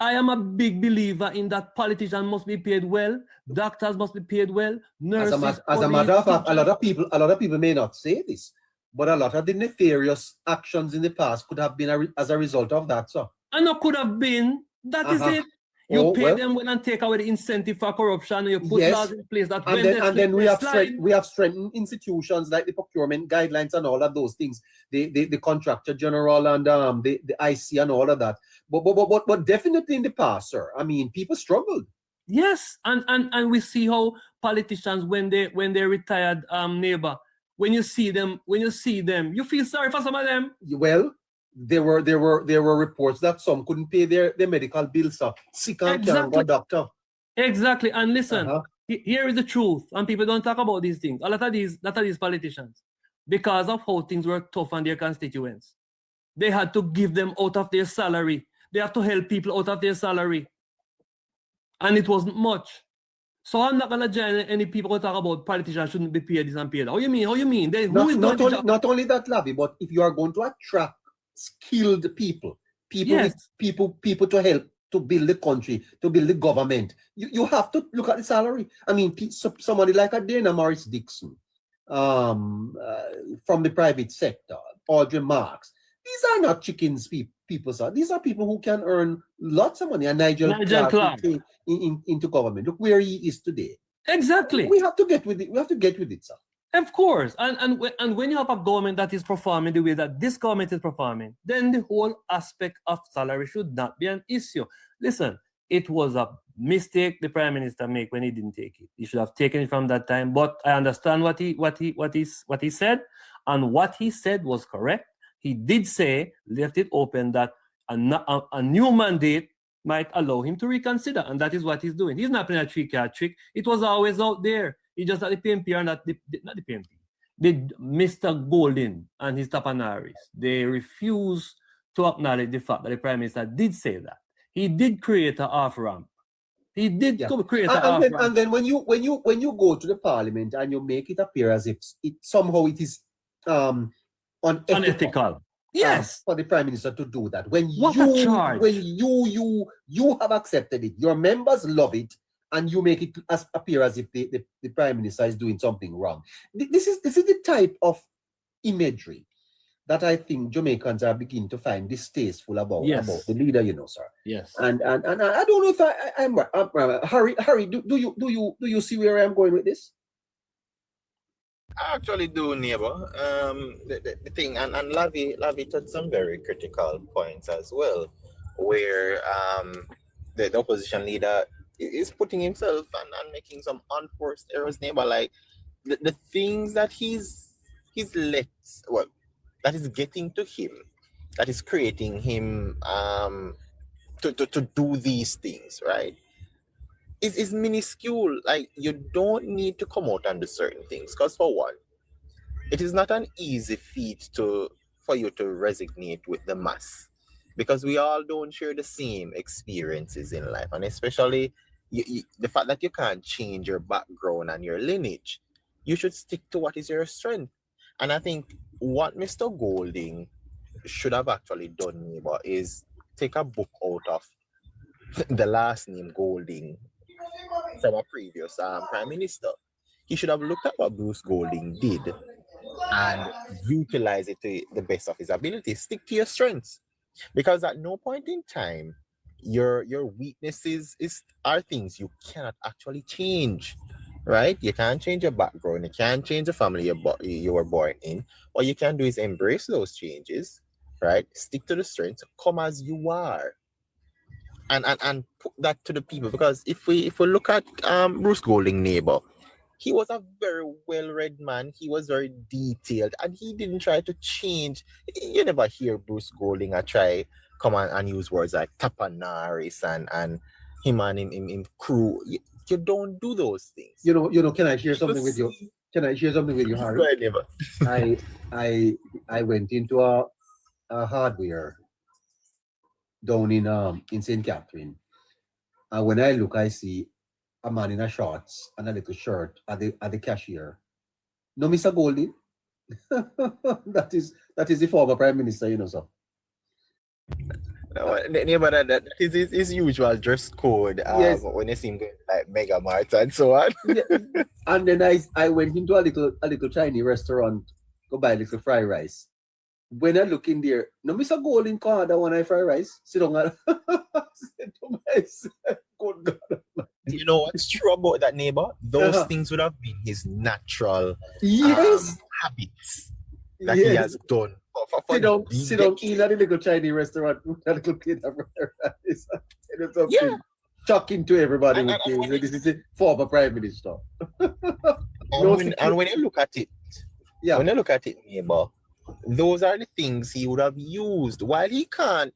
I am a big believer in that politicians must be paid well, doctors must be paid well, nurses. As a matter of fact, a lot of people may not say this, but a lot of the nefarious actions in the past could have been as a result of that, sir. And it could have been. That is it. You pay them well and take away the incentive for corruption, and you put laws in place that we have strengthened institutions like the procurement guidelines and all of those things, the contractor general and the IC and all of that. But definitely in the past, sir, I mean, people struggled. Yes, and we see how politicians when they retired, neighbor, when you see them, you feel sorry for some of them. Well, there were reports that some couldn't pay their medical bills, sir. Sick and can't go doctor. Exactly. And listen, here is the truth, and people don't talk about these things. A lot of these politicians, because of how things were tough on their constituents, they had to give them out of their salary. They have to help people out of their salary. And it wasn't much. So I'm not gonna join any people who talk about politicians shouldn't be paid this and paid that. How you mean? Not only that, Lavi, but if you are going to attract skilled people to help to build the country, to build the government, you have to look at the salary. I mean, somebody like a Dana Morris Dixon, from the private sector, Audrey Marks, these are not chickens people, sir. These are people who can earn lots of money. And Nigel Clark into government. Look where he is today. Exactly. We have to get with it. We have to get with it, sir. Of course. And when you have a government that is performing the way that this government is performing, then the whole aspect of salary should not be an issue. Listen, it was a mistake the Prime Minister made when he didn't take it. He should have taken it from that time. But I understand what he said, and what he said was correct. He did say, left it open, that a new mandate might allow him to reconsider, and that is what he's doing. He's not playing a three-card trick. It was always out there. He just that the PNP are not the PNP. Mr. Golden and his Tapanaris, they refuse to acknowledge the fact that the Prime Minister did say that. He did create an off-ramp. He did create an off-ramp. And then when you go to the Parliament and you make it appear as if somehow it is unethical. Yes, for the Prime Minister to do that. When you have accepted it, your members love it, and you make it appear as if the Prime Minister is doing something wrong. This is the type of imagery that I think Jamaicans are beginning to find distasteful about Yes. the leader, you know, sir. Yes. And I don't know if I'm right. Harry, do you see where I'm going with this? I actually do, neighbor. The thing, and Lavi touched some very critical points as well, where the opposition leader is putting himself and making some unforced errors, neighbor. Like the things that he's let, well, that is getting to him, that is creating him to do these things, right? Is minuscule. Like, you don't need to come out and do certain things, because for one, it is not an easy feat for you to resonate with the mass, because we all don't share the same experiences in life, and especially the fact that you can't change your background and your lineage. You should stick to what is your strength. And I think what Mr. Golding should have actually done, neighbor, is take a book out of the last name Golding from a previous prime minister. He should have looked at what Bruce Golding did and utilize it to the best of his ability. Stick to your strengths, because at no point in time your weaknesses are things you cannot actually change, right? You can't change your background, you can't change the family you were born in. What you can do is embrace those changes, right? Stick to the strengths, come as you are, and put that to the people. Because if we look at Bruce Golding, neighbor, he was a very well-read man. He was very detailed, and he didn't try to change. You never hear Bruce Golding try come and use words like Tapanaris and him and him crew. You don't do those things. You know. Can I share something with you? Can I share something with you, Harry? Go ahead, neighbor. I went into a hardware down in St. Catherine, and when I look, I see a man in a shorts and a little shirt at the cashier. No, Mr. Golding. that is the former prime minister, you know, sir. Neighbor, that is his usual dress code. Yes. When you see him going like Mega Mart and so on. Yeah. And then I went into a little Chinese restaurant, go buy a little fried rice. When I look in there, no, Mr. Golding can't order one fried rice. Sit down and said to myself, good God. You know what's true about that, neighbor? Those things would have been his natural Yes. habits that he has done. Sit down in a little Chinese restaurant with a little plate of fried rice. Yeah. Talking to everybody And- with and- this is the former prime minister. And when you look at it, Yeah. when you look at it, neighbor, those are the things he would have used. While he can't,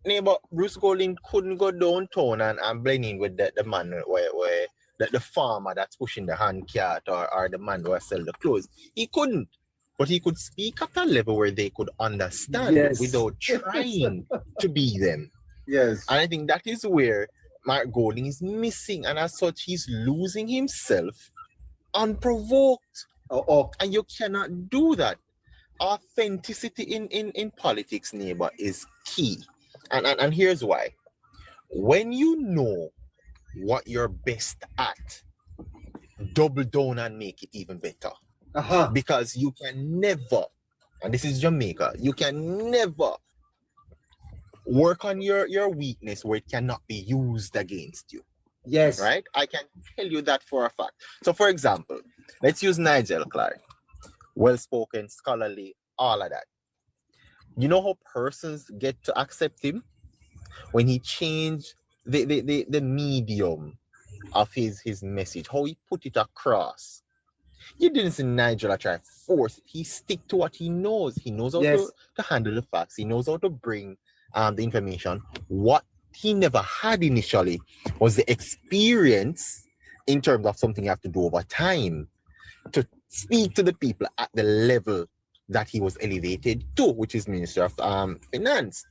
neighbor, Bruce Golding couldn't go downtown and blend in with the man where the farmer that's pushing the hand cart or the man who sell the clothes. He couldn't. But he could speak at a level where they could understand Yes. without trying to be them. Yes. And I think that is where Mark Golding is missing. And as such, he's losing himself unprovoked. Oh, And you cannot do that. Authenticity in politics, neighbor, is key. And here's why. When you know what you're best at, double down and make it even better. Because you can never, and this is Jamaica, you can never work on your weakness where it cannot be used against you. Yes. Right? I can tell you that for a fact. So, for example, let's use Nigel Clark. Well-spoken, scholarly, all of that. You know how persons get to accept him? When he changed the medium of his message, how he put it across. You didn't see Nigel try to force it. He stick to what he knows. He knows how Yes. to handle the facts. He knows how to bring the information. What he never had initially was the experience in terms of something you have to do over time to speak to the people at the level that he was elevated to, which is Minister of Finance.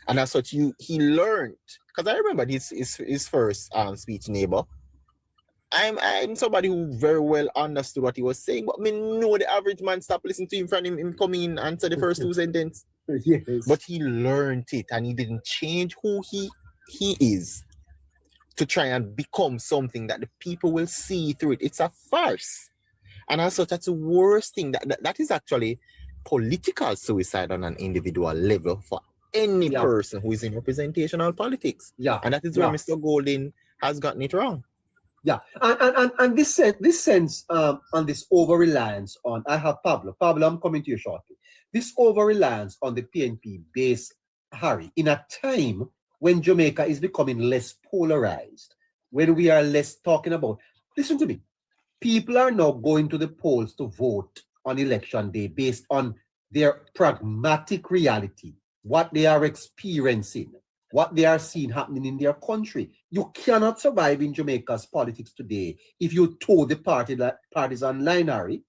And as such, he learned. Because I remember his first speech, neighbor. I'm somebody who very well understood what he was saying, but me know the average man stop listening to him from him coming in and answer the first two sentences. Yes. But he learned it, and he didn't change who he is to try and become something that the people will see through it. It's a farce. And as such, that's the worst thing. That is actually political suicide on an individual level for any Yeah. person who is in representational politics. Yeah. And that is where Yeah. Mr. Golding has gotten it wrong. Yeah, and this sense on this over reliance on, I have Pablo. Pablo, I'm coming to you shortly. This over reliance on the PNP base, Harry, in a time when Jamaica is becoming less polarized, when we are less talking about. Listen to me. People are now going to the polls to vote on election day based on their pragmatic reality, what they are experiencing, what they are seeing happening in their country. You cannot survive in Jamaica's politics today if you toe the partisan line, Harry.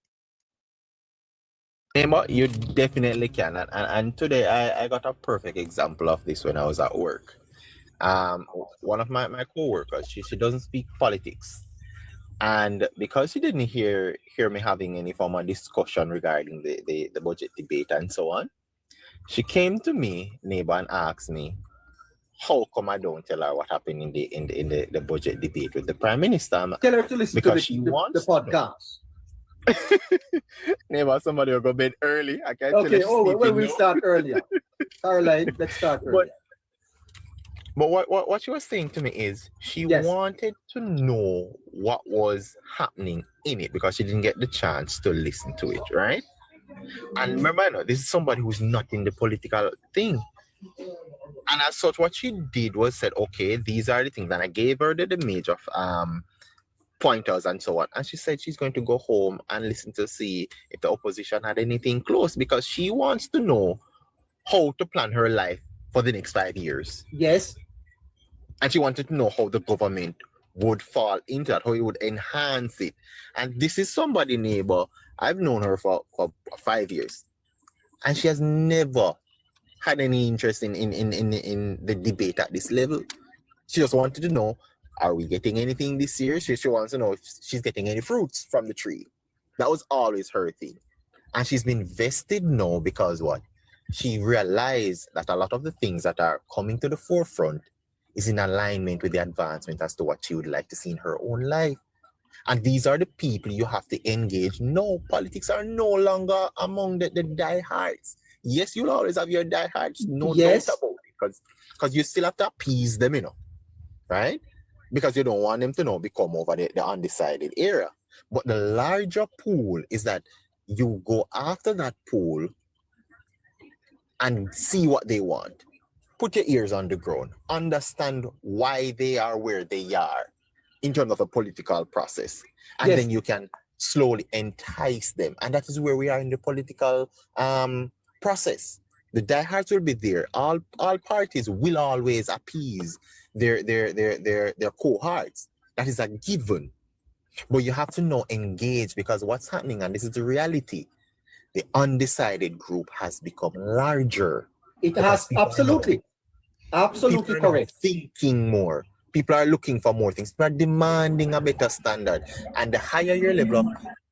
But you definitely can. And today I got a perfect example of this when I was at work. One of my co-workers, she doesn't speak politics. And because she didn't hear me having any form of discussion regarding the budget debate and so on, she came to me, neighbor, and asked me, how come I don't tell her what happened in the budget debate with the Prime Minister? Tell her to listen Because to she the wants to podcast. Neighbor, somebody will go bed early. I can't Okay, tell her well, we'll start earlier. Caroline, let's start earlier. But what she was saying to me is she Yes. wanted to know what was happening in it because she didn't get the chance to listen to it, right? And remember, this is somebody who's not in the political thing. And as such, what she did was said, okay, these are the things. And I gave her the major pointers and so on. And she said she's going to go home and listen to see if the opposition had anything close because she wants to know how to plan her life for the next 5 years. Yes. And she wanted to know how the government would fall into that, how it would enhance it. And this is somebody, neighbor, I've known her for 5 years. And she has never had any interest in the debate at this level. She just wanted to know, are we getting anything this year? She wants to know if she's getting any fruits from the tree. That was always her thing. And she's been vested now because what? She realized that a lot of the things that are coming to the forefront is in alignment with the advancement as to what she would like to see in her own life. And these are the people you have to engage. No, politics are no longer among the diehards. Yes, you'll always have your diehards, no Yes. doubt about it, because you still have to appease them, right? Because you don't want them to become over the undecided area. But the larger pool is that you go after that pool and see what they want. Put your ears on the ground. Understand why they are where they are in terms of a political process. And Yes. then you can slowly entice them. And that is where we are in the political process. The diehards will be there. All parties will always appease their cohorts. That is a given. But you have to engage, because what's happening, and this is the reality, the undecided group has become larger. It has People are absolutely People are now correct. thinking more. People are looking for more things. People are demanding a better standard. And the higher your level of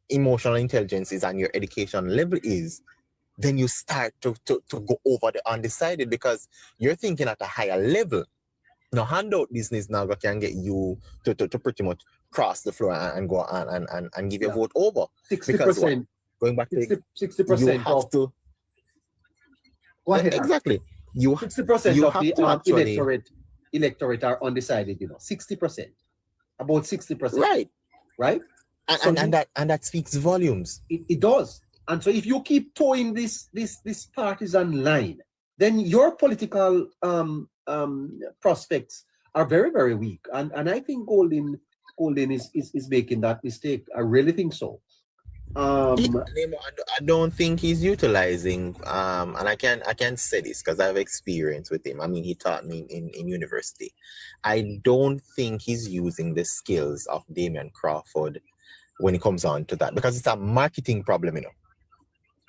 emotional intelligence is and your education level is, then you start to go over the undecided because you're thinking at a higher level. Now, handout business now can get you to pretty much cross the floor and go on and give your vote over. 60%. Going back to 60% you have of to go ahead. exactly. You 60% you of have the to actually- electorate are undecided. 60%, about 60%. right. Right. And, So and that speaks volumes. It does. And so if you keep towing this partisan line, then your political prospects are very, very weak. And I think Golding is making that mistake. I really think so. I don't think he's utilizing and I can say this because I have experience with him. I mean, he taught me in university. I don't think he's using the skills of Damian Crawford when it comes on to that, because it's a marketing problem,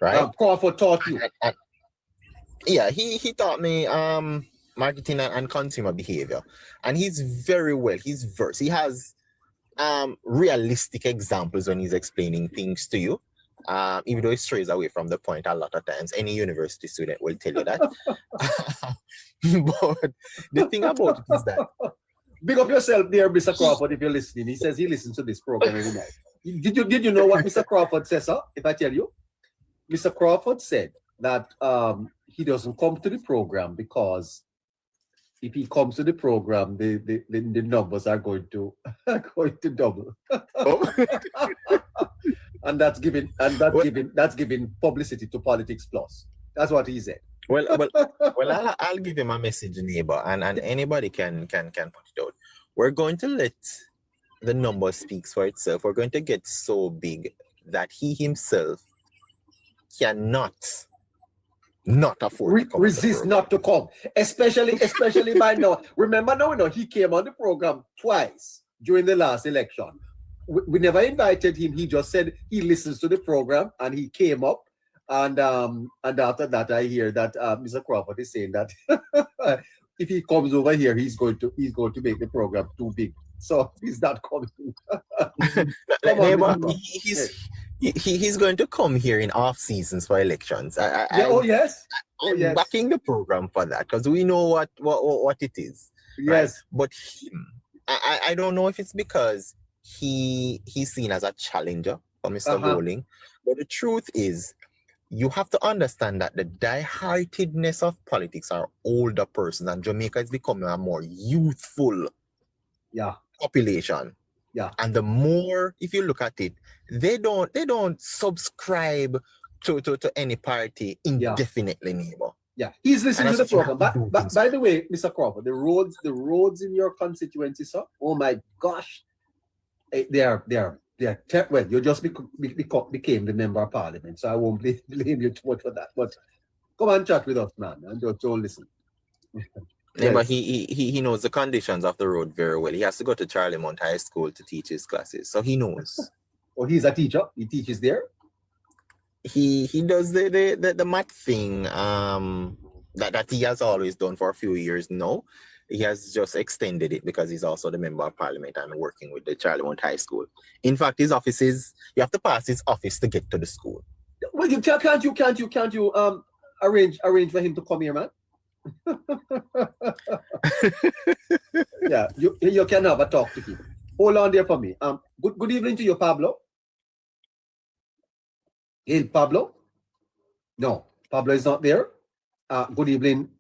right? Crawford taught you. Yeah, he taught me marketing and consumer behavior, and he's very well. He's versed. He has realistic examples when he's explaining things to you, even though it strays away from the point a lot of times. Any university student will tell you that. But the thing about it is that Big up yourself there, Mr. Crawford, if you're listening. He says he listens to this program every night. Did you know what Mr. Crawford says, sir, if I tell you? Mr. Crawford said that he doesn't come to the program because if he comes to the program, the numbers are going to going to double. And that's giving publicity to Politics Plus. That's what he said. Well, I'll give him a message, neighbor, and anybody can put it out. We're going to let the number speaks for itself. We're going to get so big that he himself cannot not afford to come resist not to come, especially by now. Remember now, he came on the program twice during the last election. We never invited him. He just said he listens to the program and he came up. And after that, I hear that Mr. Crawford is saying that if he comes over here, he's going to make the program too big. So he's not coming. Neighbor, he's going to come here in off seasons for elections. I'm backing the program for that because we know what it is. Yes, right? But I don't know if it's because he's seen as a challenger for Mr. Bowling. But the truth is, you have to understand that the die-heartedness of politics are older persons, and Jamaica is becoming a more youthful population. Yeah. And the more, if you look at it, they don't subscribe to any party indefinitely, neighbor. Yeah, he's listening to the program. But by the way, Mr. Crawford, the roads in your constituency, sir. Oh my gosh, they are. Well, you just became the member of parliament, so I won't blame you too much for that. But come and chat with us, man, and don't listen. Yeah, but he knows the conditions of the road very well. He has to go to Charlie Mount High School to teach his classes, so he knows. Oh, he's a teacher. He teaches there. He does the math thing that he has always done for a few years now. He has just extended it because he's also the member of parliament and working with the Charlie Mount High School. In fact, his offices, you have to pass his office to get to the school. Well, can't you arrange for him to come here, man? Yeah, you can have a talk to him. Hold on there for me. Good evening to you, Pablo. Hey, Pablo. No, Pablo is not there. Good evening,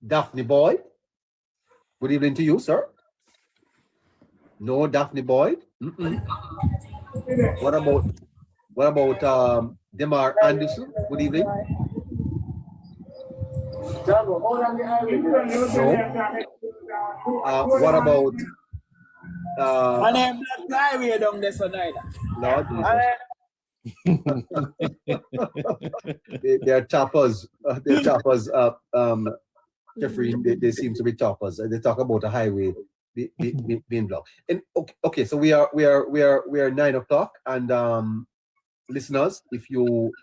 Daphne Boyd. Good evening to you, sir. No, Daphne Boyd. What about Demar Anderson? Good evening. No. What about my name is Highway down there tonight. Lord Jesus. They're toppers. They're toppers. Jeffrey, they seem to be toppers. They talk about a highway being blocked. And okay, so we are 9 o'clock, and listeners, if you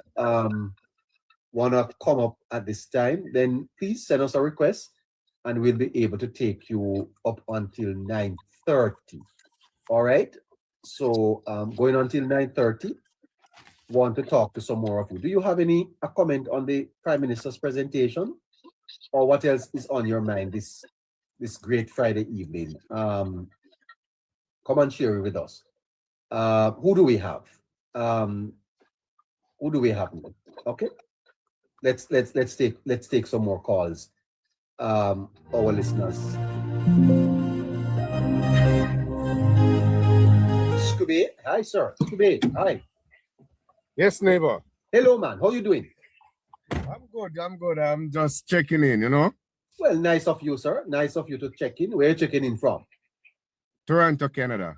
want to come up at this time, then please send us a request, and we'll be able to take you up until 9:30. All right. So going until 9:30. Want to talk to some more of you. Do you have a comment on the Prime Minister's presentation, or what else is on your mind this great Friday evening? Come and share it with us. Who do we have? Okay, let's take some more calls. Our listeners. Scooby, hi sir. Scooby, hi. Yes, neighbor. Hello, man. How you doing? I'm good. I'm just checking in, you know. Well, nice of you, sir. Nice of you to check in. Where are you checking in from? Toronto, Canada.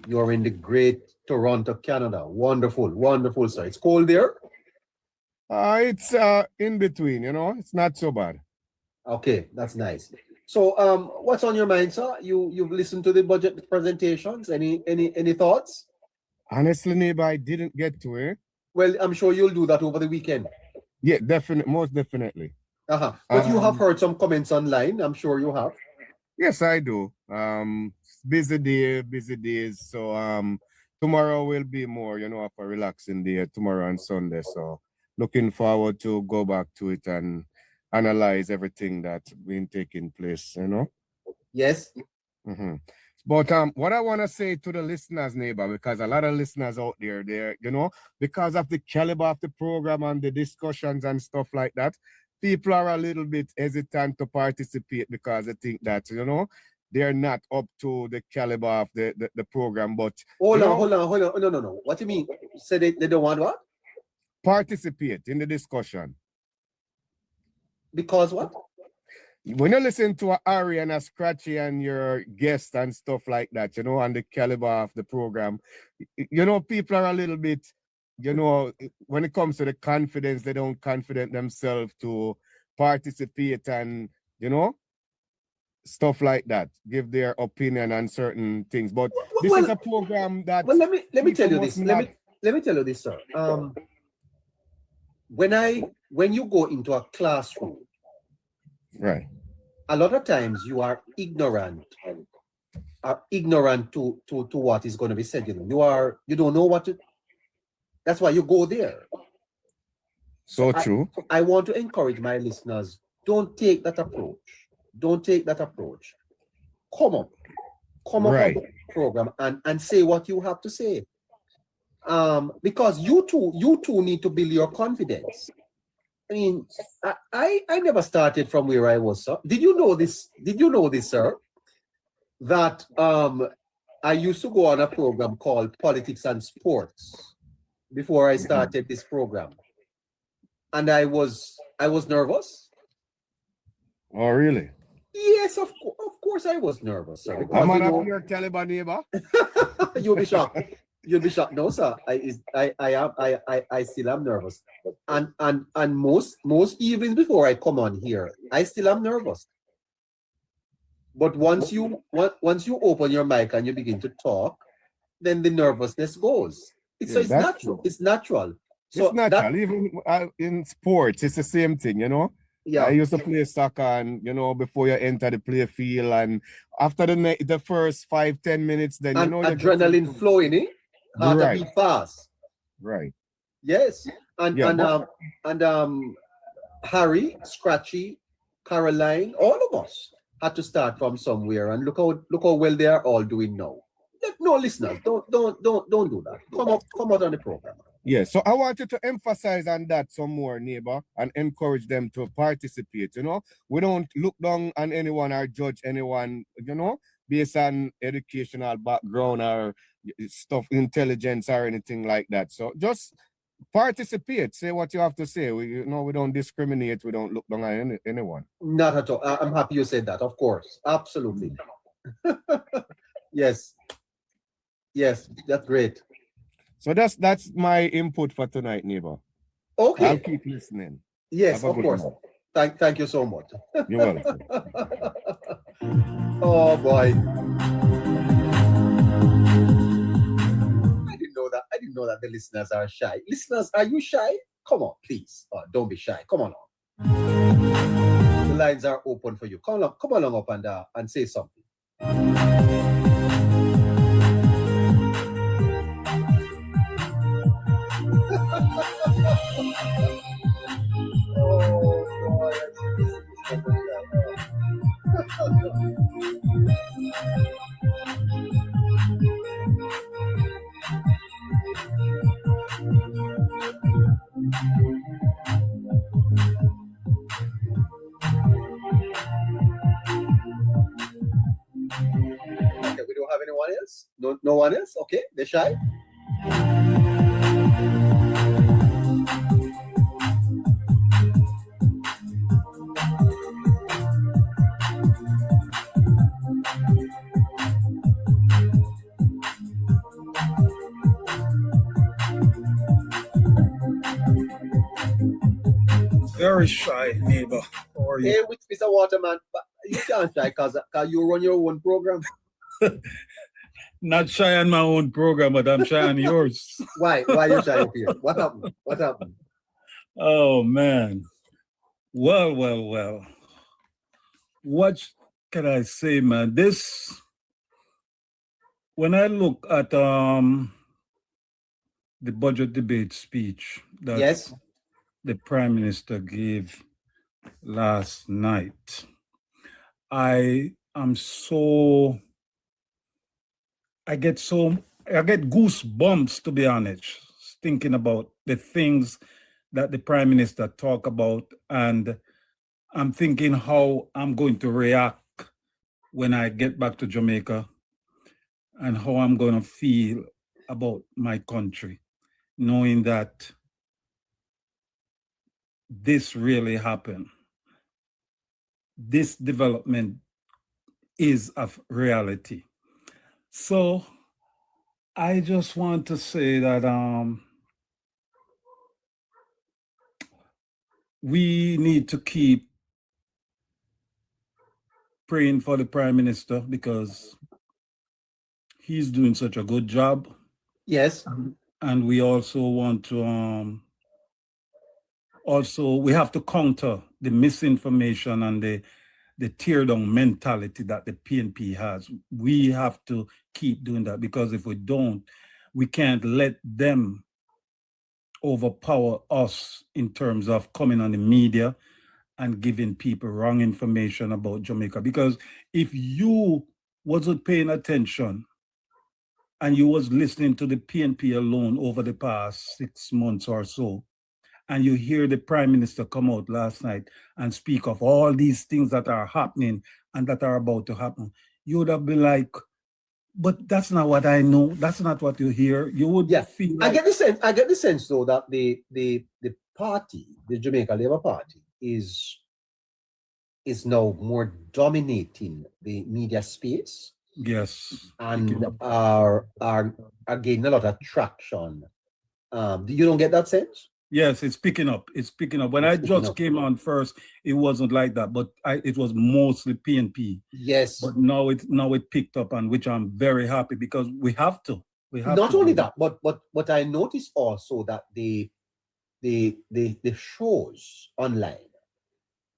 You're in the great Toronto, Canada. Wonderful, wonderful, sir. It's cold there? It's in between, you know. It's not so bad. Okay, that's nice. So, what's on your mind, sir? You've listened to the budget presentations. Any thoughts? Honestly, neighbor, I didn't get to it. Well, I'm sure you'll do that over the weekend. Yeah, most definitely. But you have heard some comments online. I'm sure you have. Yes, I do. Busy days. So tomorrow will be more, you know, of a relaxing day, tomorrow and Sunday. So looking forward to go back to it and analyze everything that's been taking place, you know. Yes. But what I want to say to the listeners, neighbor, because a lot of listeners out there, because of the caliber of the program and the discussions and stuff like that, people are a little bit hesitant to participate because they think that, they're not up to the caliber of the program. But Hold on. No. What do you mean? Say they don't want what? Participate in the discussion. Because what? When you listen to Harry and a Scratchy and your guests and stuff like that, and the caliber of the program, people are a little bit, when it comes to the confidence, they don't confident themselves to participate and, stuff like that, give their opinion on certain things. But this is a program that. Well, let me tell you this. Let me tell you this, sir. When you go into a classroom, right, a lot of times you are ignorant to what is going to be said. You don't know what to. That's why you go there. So true. I want to encourage my listeners. Don't take that approach. Come up Right. on the program and say what you have to say. Because you two need to build your confidence. I mean, I never started from where I was, sir. Did you know this, sir? That I used to go on a program called Politics and Sports before I started this program. And I was nervous. Oh, really? Yes, of course I was nervous, sir. I'm Because, on your caliber, neighbor. you'll be shocked. You'll be shocked. No, sir. I still am nervous. And most evenings before I come on here, I still am nervous. But once you open your mic and you begin to talk, then the nervousness goes. It's natural. It's natural. So It's natural. Even in sports, it's the same thing, Yeah. I used to play soccer, and before you enter the play field, and after the first 5-10 minutes, then And you're adrenaline flowing, eh? Heart Right. beat fast. right. Yes. And Yeah, Harry, Scratchy, Caroline, all of us had to start from somewhere, and look how well they are all doing now. No, listeners, don't do that. Come out on the program. Yeah, so I wanted to emphasize on that some more, neighbor, and encourage them to participate. We don't look down on anyone or judge anyone, based on educational background or stuff, intelligence or anything like that. So just participate. Say what you have to say. We don't discriminate. We don't look down on anyone. Not at all. I'm happy you said that. Of course, absolutely. Yes, that's great. So that's my input for tonight, neighbor. Okay. I'll keep listening. Yes, Have a of good course. night. Thank you so much. You're welcome. Oh boy. I didn't know that the listeners are shy. Listeners, are you shy? Come on, please. Don't be shy. Come on. The lines are open for you. Come along up and say something. Okay, we don't have anyone else? No one else? Okay, they're shy? Very shy, neighbor. How are you? Hey, with Mr. Waterman, but you can't shy because you run your own program. Not shy on my own program, but I'm shy on yours. Why you shy up here? What happened? Oh, man. Well. What can I say, man? When I look at the budget debate speech that Yes. the Prime Minister gave last night, I am so I get goosebumps, to be honest, thinking about the things that the Prime Minister talk about, and I'm thinking how I'm going to react when I get back to Jamaica and how I'm going to feel about my country, knowing that this really happened. This development is of reality. So I just want to say that we need to keep praying for the Prime Minister because he's doing such a good job. Yes. And we also want to we have to counter the misinformation and the tear down mentality that the PNP has. We have to keep doing that, because if we don't, we can't let them overpower us in terms of coming on the media and giving people wrong information about Jamaica. Because if you wasn't paying attention and you was listening to the PNP alone over the past 6 months or so, and you hear the Prime Minister come out last night and speak of all these things that are happening and that are about to happen, you would have been like, but that's not what I know. That's not what you hear. You would feel like... I get the sense though that the party, the Jamaica Labour Party, is now more dominating the media space. Yes. And are gaining a lot of traction. You don't get that sense? Yes, it's picking up. It's picking up. When I just came on first, it wasn't like that, but it was mostly PNP. Yes. But now it picked up, and which I'm very happy, because we have to. Not only that, but I noticed also that the shows online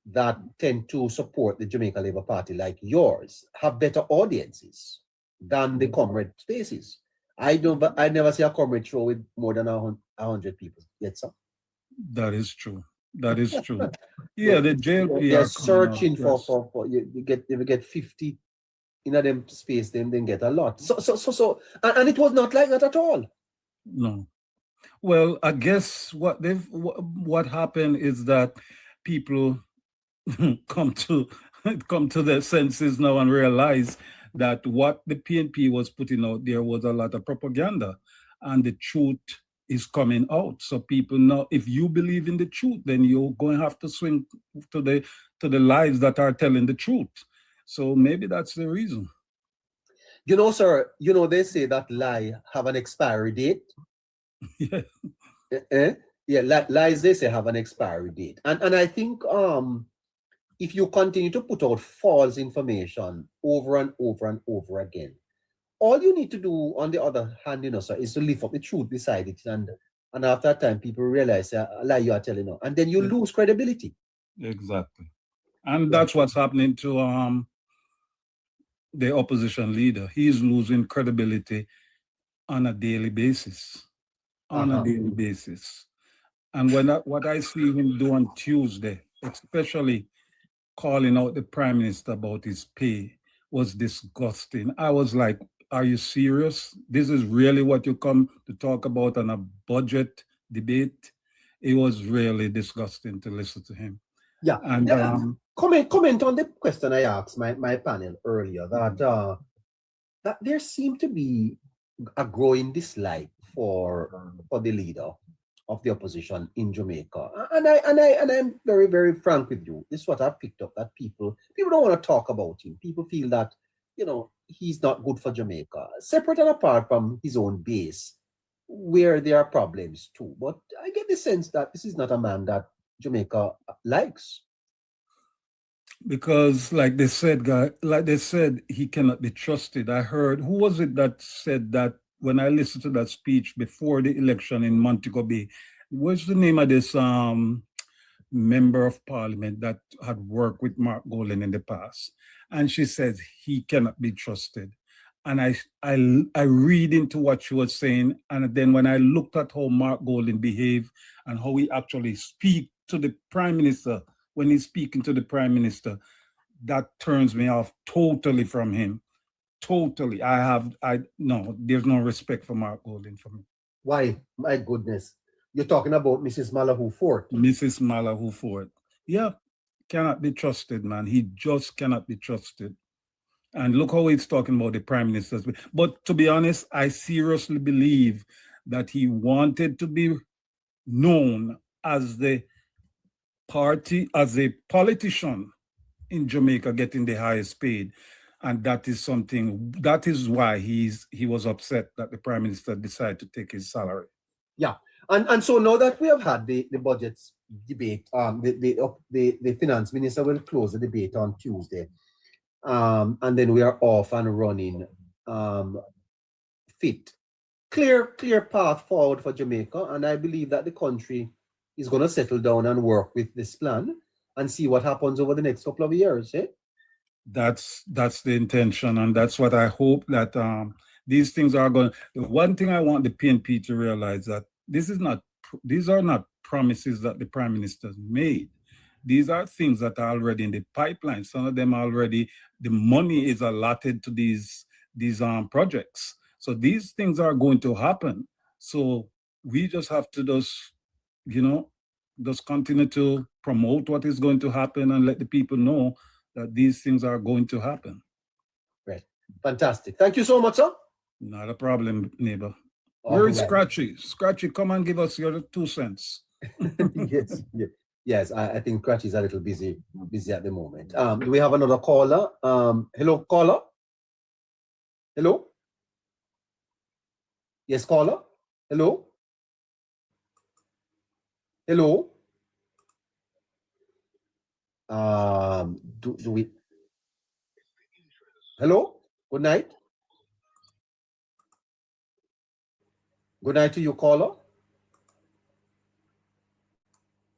that tend to support the Jamaica Labour Party, like yours, have better audiences than the comrade spaces. I never see a comrade show with more than 100 people yet, sir. That is true. That is true. Yeah, the JLP they're searching for you get 50 in them space, then get a lot. So and it was not like that at all. No. Well, I guess what happened is that people come to their senses now and realize that what the PNP was putting out there was a lot of propaganda, and the truth is coming out. So people know, if you believe in the truth, then you're going to have to swing to the lies that are telling the truth. So maybe that's the reason. You know, sir, they say that lie have an expiry date. Yeah. Yeah, lies, they say, have an expiry date. And I think if you continue to put out false information over and over and over again, all you need to do, on the other hand, sir, is to lift up the truth beside it. And after a time, people realize a lie you are telling them. And then you lose credibility. Exactly. And that's what's happening to the opposition leader. He's losing credibility on a daily basis. On a daily basis. And what I see him do on Tuesday, especially calling out the Prime Minister about his pay, was disgusting. I was like, are you serious? This is really what you come to talk about on a budget debate? It was really disgusting to listen to him. Yeah. And comment on the question I asked my panel earlier, that that there seemed to be a growing dislike for the leader of the opposition in Jamaica. And I'm very, very frank with you. This is what I've picked up, that people don't want to talk about him. People feel that, he's not good for Jamaica, separate and apart from his own base, where there are problems too. But I get the sense that this is not a man that Jamaica likes. Because like they said, he cannot be trusted. I heard, who was it that said that when I listened to that speech before the election in Montego Bay? What's the name of this member of parliament that had worked with Mark Golding in the past? And she says he cannot be trusted. And I read into what she was saying, and then when I looked at how Mark Golding behaved and how he actually speak to the Prime Minister, when he's speaking to the Prime Minister, that turns me off totally from him. totally. No, there's no respect for Mark Golding for me. Why? My goodness. You're talking about Mrs. Malahoo Fort. Mrs. Malahoo Fort. Yeah, cannot be trusted, man. He just cannot be trusted. And look how he's talking about the prime ministers. But to be honest, I seriously believe that he wanted to be known as the party, as a politician in Jamaica getting the highest paid. And that is why he was upset that the prime minister decided to take his salary. Yeah. And so now that we have had the budgets debate, the finance minister will close the debate on Tuesday. And then we are off and running fit. Clear path forward for Jamaica. And I believe that the country is going to settle down and work with this plan and see what happens over the next couple of years. Eh? That's the intention. And that's what I hope that these things are going. The one thing I want the PNP to realize that these are not promises that the prime minister made. These are things that are already in the pipeline. Some of them already, the money is allotted to these projects. So these things are going to happen. So we just have to just continue to promote what is going to happen and let the people know that these things are going to happen. Right. Fantastic. Thank you so much, sir. Not a problem, neighbor. Where is Scratchy? Scratchy, come and give us your 2 cents. Yes, I think Scratchy is a little busy at the moment. Do we have another caller? Hello, caller? Hello? Yes, caller? Hello? Hello? Do we? Hello? Good night. Good night to you, caller.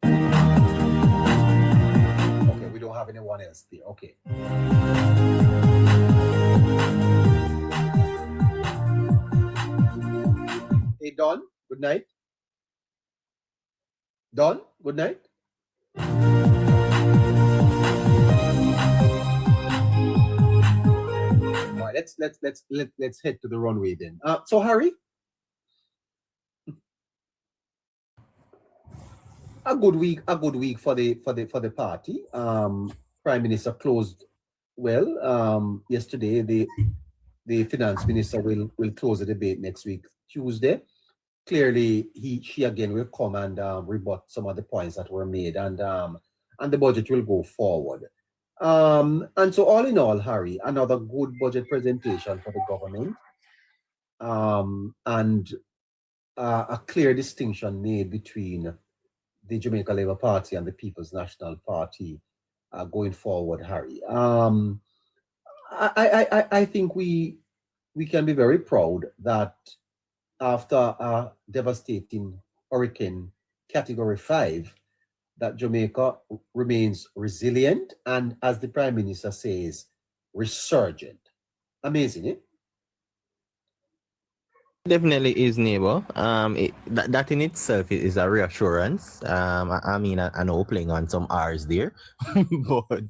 Okay, we don't have anyone else there. Okay. Hey, Don, good night. Don, good night. All right, let's head to the runway then. So Harry, a good week for the party. Prime Minister closed well. Yesterday, the finance minister will close the debate next week, Tuesday. Clearly, she again will come and rebut some of the points that were made, and the budget will go forward. And so all in all, Harry, another good budget presentation for the government, and a clear distinction made between the Jamaica Labour Party and the People's National Party going forward, Harry. I think we can be very proud that after a devastating hurricane Category 5, that Jamaica remains resilient and, as the Prime Minister says, resurgent. Amazing, eh? Definitely is, neighbor. That in itself is a reassurance. I mean, I know playing on some R's there, but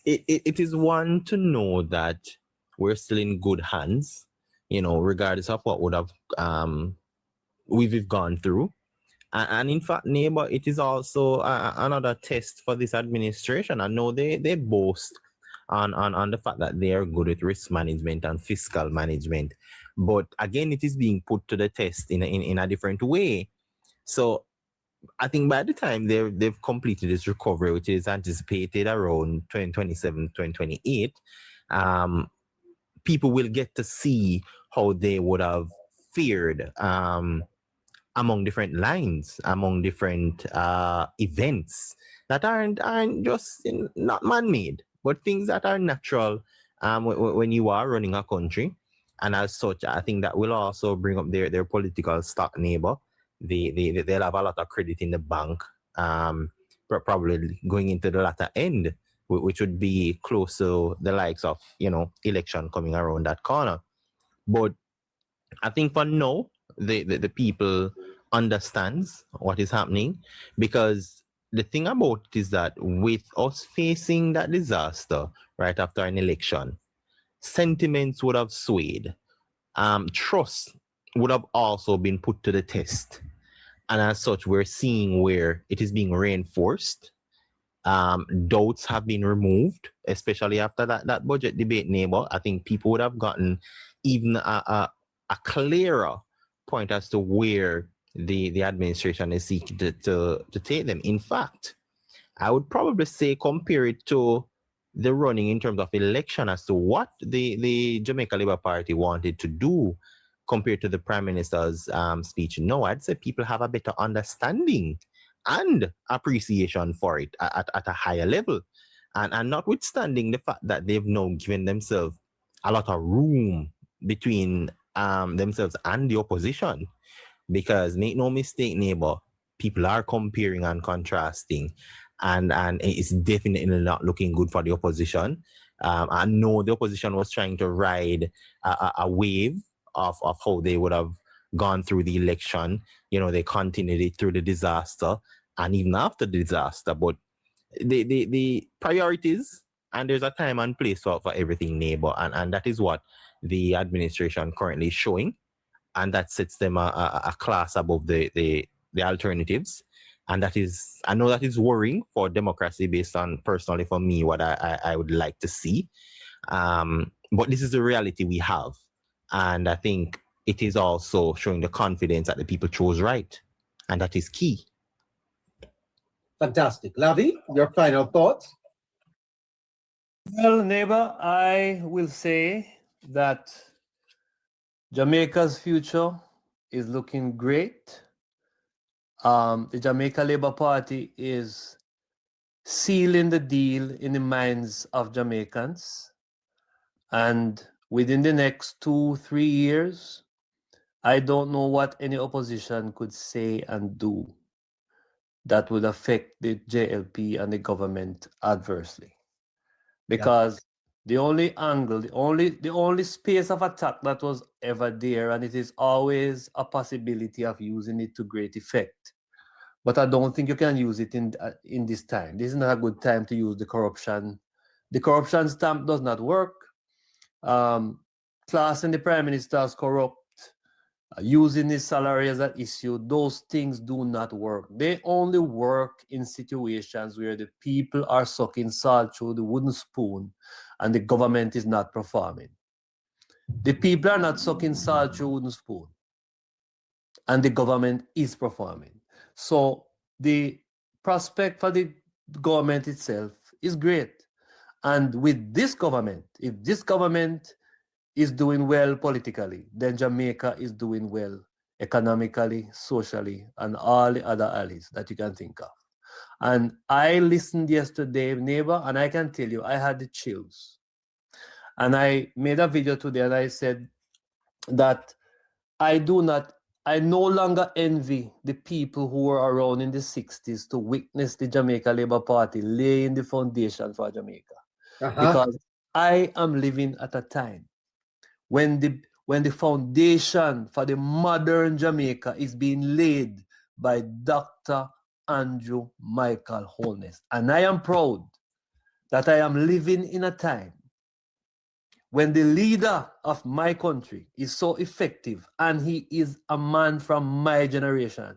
it is one to know that we're still in good hands, regardless of what would have we've gone through. And in fact, neighbor, it is also another test for this administration. I know they boast on the fact that they are good at risk management and fiscal management. But again, it is being put to the test in a different way. So I think by the time they've completed this recovery, which is anticipated around 2027, 2028, people will get to see how they would have fared among different lines, among different events that aren't just not man-made, but things that are natural when you are running a country. And as such, I think that will also bring up their political stock, neighbor. They'll have a lot of credit in the bank, probably going into the latter end, which would be close to the likes of, election coming around that corner. But I think for now, the people understands what is happening, because the thing about it is that with us facing that disaster right after an election, sentiments would have swayed. Trust would have also been put to the test. And as such, we're seeing where it is being reinforced. Doubts have been removed, especially after that budget debate, neighbor. I think people would have gotten even a clearer point as to where the administration is seeking to take them. In fact, I would probably say compare it to the running in terms of election as to what the Jamaica Labour Party wanted to do compared to the Prime Minister's speech. No, I'd say people have a better understanding and appreciation for it at a higher level. And notwithstanding the fact that they've now given themselves a lot of room between themselves and the opposition, because make no mistake, neighbor, people are comparing and contrasting, and it's definitely not looking good for the opposition. I know the opposition was trying to ride a wave of how they would have gone through the election. They continued it through the disaster and even after the disaster. But the priorities, and there's a time and place for everything, neighbor, and that is what the administration currently is showing, and that sets them a class above the alternatives. And I know that is worrying for democracy, based on, personally for me, what I would like to see. But this is the reality we have. And I think it is also showing the confidence that the people chose right. And that is key. Fantastic. Lavi, your final thoughts? Well, neighbor, I will say that Jamaica's future is looking great. The Jamaica Labour Party is sealing the deal in the minds of Jamaicans. And within the next 2-3 years, I don't know what any opposition could say and do that would affect the JLP and the government adversely. Because the only angle, the only space of attack that was ever there, and it is always a possibility of using it to great effect. But I don't think you can use it in this time. This is not a good time to use the corruption. The corruption stamp does not work. Class and the Prime Minister is corrupt. Using his salary as an issue, those things do not work. They only work in situations where the people are sucking salt through the wooden spoon and the government is not performing. The people are not sucking salt through a wooden spoon and the government is performing. So the prospect for the government itself is great. And with this government, if this government is doing well politically, then Jamaica is doing well economically, socially, and all the other allies that you can think of. And I listened yesterday, neighbor, and I can tell you, I had the chills. And I made a video today and I said that I no longer envy the people who were around in the 60s to witness the Jamaica Labour Party laying the foundation for Jamaica. Because I am living at a time when the foundation for the modern Jamaica is being laid by Dr. Andrew Michael Holness. And I am proud that I am living in a time when the leader of my country is so effective and he is a man from my generation.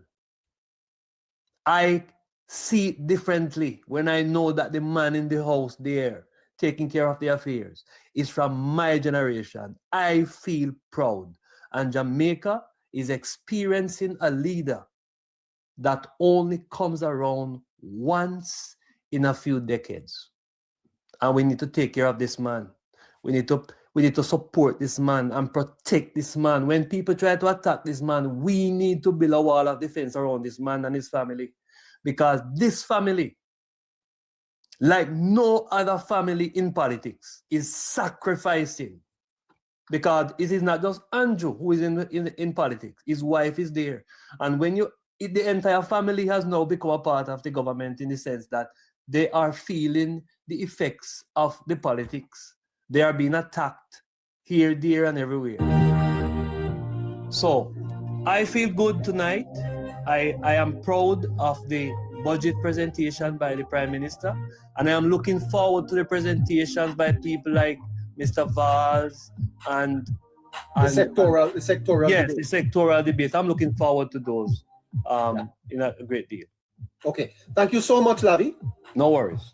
I see it differently when I know that the man in the house there taking care of the affairs is from my generation. I feel proud. And Jamaica is experiencing a leader that only comes around once in a few decades. And we need to take care of this man. We need to support this man and protect this man. When people try to attack this man, we need to build a wall of defense around this man and his family. Because this family, like no other family in politics, is sacrificing. Because it is not just Andrew who is in politics. His wife is there. And when the entire family has now become a part of the government, in the sense that they are feeling the effects of the politics. They are being attacked here, there, and everywhere. So I feel good tonight. I am proud of the budget presentation by the Prime Minister, and I am looking forward to the presentations by people like Mr. Vaz, and The sectoral yes, debate. the sectoral debate. I'm looking forward to those in a great deal. Okay. Thank you so much, Lavi. No worries.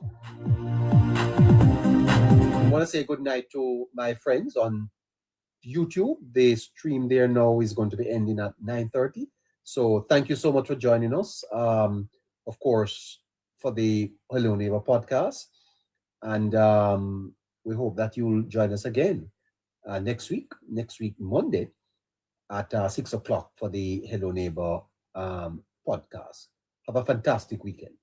I want to say good night to my friends on YouTube. The stream there now is going to be ending at 9:30. So thank you so much for joining us. Of course, for the Hello Neighbor podcast. And we hope that you'll join us again next week, Monday at 6 o'clock for the Hello Neighbor podcast. Have a fantastic weekend.